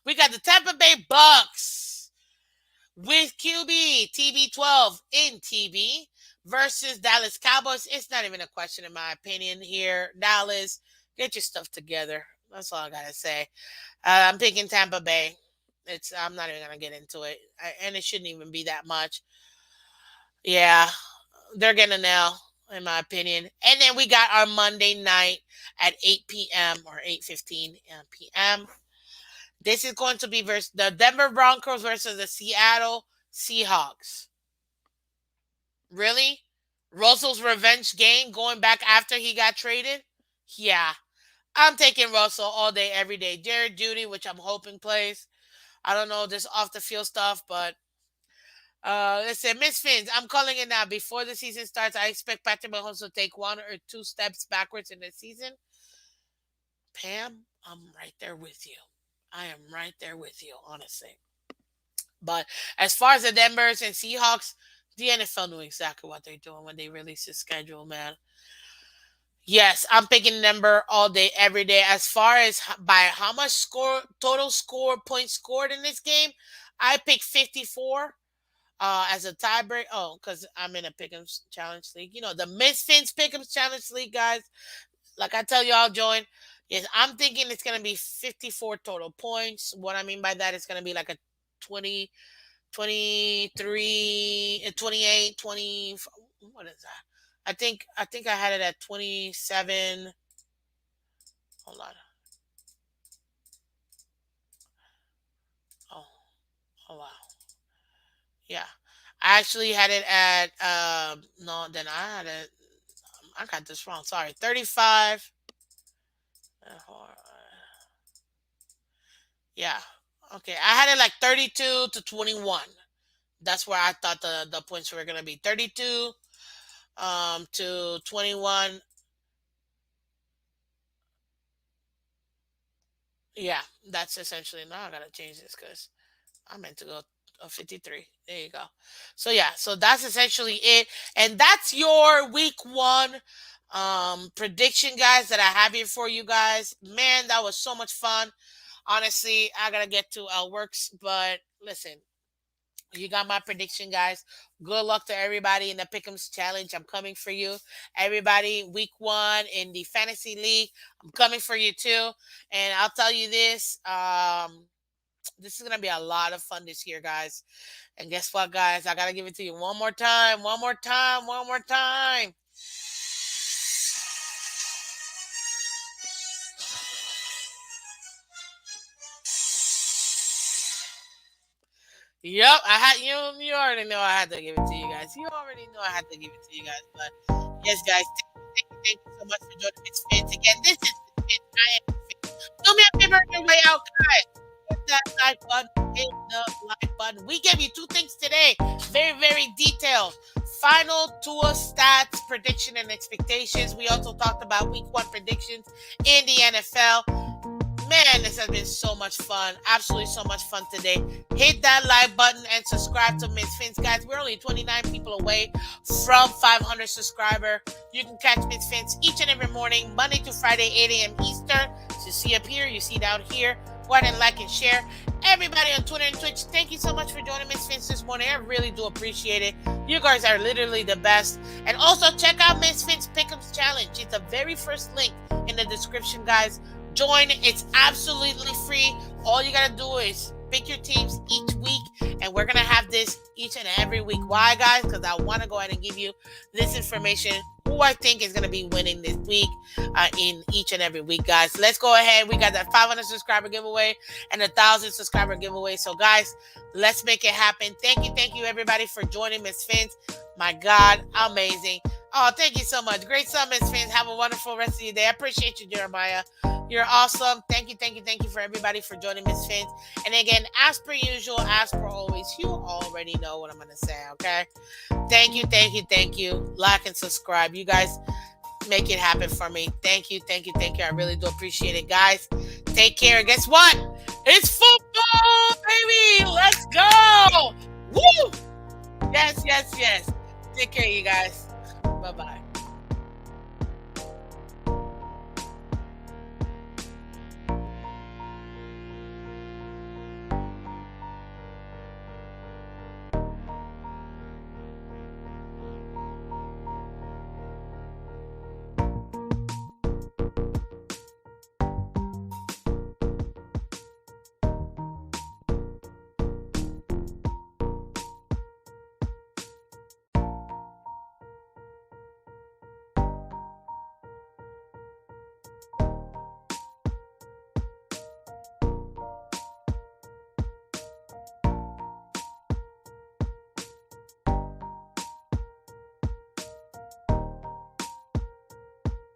We got the Tampa Bay Bucks with QB TB12 in TB versus Dallas Cowboys. It's not even a question in my opinion here. Dallas, get your stuff together. That's all I gotta say. I'm picking Tampa Bay. I'm not even gonna get into it, and it shouldn't even be that much. Yeah, they're getting a nail, in my opinion. And then we got our Monday night at 8 p.m. or 8:15 p.m. This is going to be versus the Denver Broncos versus the Seattle Seahawks. Really? Russell's revenge game going back after he got traded? Yeah. I'm taking Russell all day, every day. Jared Judy, which I'm hoping plays. I don't know this off the field stuff, but let's say Miss Phins, I'm calling it now. Before the season starts, I expect Patrick Mahomes to take 1 or 2 steps backwards in the season. Pam, I'm right there with you. I am right there with you, honestly. But as far as the Denver's and Seahawks, the NFL knew exactly what they're doing when they released the schedule, man. Yes, I'm picking Denver all day, every day. As far as by how much total score, points scored in this game, I pick 54 as a tiebreak. Oh, because I'm in a Pick'ems Challenge League. You know, the Misfits Pick'ems Challenge League, guys. Like I tell y'all, join. Yes, I'm thinking it's going to be 54 total points. What I mean by that is going to be like a 20, 23, 28, 20. What is that? I think I had it at 27. Hold on. Oh, oh wow. Yeah. I actually had it at no, then I had it I got this wrong. Sorry. 35. Hold on. Yeah. Okay. I had it like 32 to 21. That's where I thought the points were gonna be. 32 to 21. Yeah, that's essentially now I gotta change this because I meant to go 53. There you go. So yeah, so that's essentially it. And that's your week 1 prediction, guys, that I have here for you guys. Man, that was so much fun. Honestly, I gotta get to works, but listen, you got my prediction, guys. Good luck to everybody in the Pick'ems Challenge. I'm coming for you. Everybody, week 1 in the Fantasy League, I'm coming for you too. And I'll tell you this, this is going to be a lot of fun this year, guys. And guess what, guys? I got to give it to you one more time, one more time, one more time. Yep, I had you. You already know I had to give it to you guys. You already know I had to give it to you guys. But yes, guys, thank you so much for joining Miss Fans again. This is Miss Fans. I am Miss Fans. Do me a favor on your way out, guys. Hit that like button. Hit the like button. We gave you 2 things today. Very, very detailed. Final Tua stats, prediction, and expectations. We also talked about week 1 predictions in the NFL. Man, this has been so much fun. Absolutely so much fun today. Hit that like button and subscribe to Miss Phins. Guys, we're only 29 people away from 500 subscriber. You can catch Miss Phins each and every morning, Monday to Friday, 8 a.m. Eastern. So you see up here, you see down here. Go ahead and like and share. Everybody on Twitter and Twitch, thank you so much for joining Miss Phins this morning. I really do appreciate it. You guys are literally the best. And also check out Miss Phins Pick'ems Challenge. It's the very first link in the description, guys. Join. It's absolutely free. All you gotta do is pick your teams each week, and we're gonna have this each and every week. Why, guys? Because I want to go ahead and give you this information, who I think is gonna be winning this week in each and every week, guys. Let's go ahead. We got that 500 subscriber giveaway and 1,000 subscriber giveaway. So, guys, let's make it happen. Thank you, everybody, for joining Miss Phins. My God, amazing. Oh, thank you so much. Great stuff, Miss Phins. Have a wonderful rest of your day. I appreciate you, Jeremiah. You're awesome. Thank you for everybody for joining Miss Phins. And again, as per usual, as per always, you already know what I'm going to say, okay? Thank you. Like and subscribe. You guys make it happen for me. Thank you. I really do appreciate it, guys. Take care. Guess what? It's football, baby. Let's go. Woo! Yes. Take care, you guys.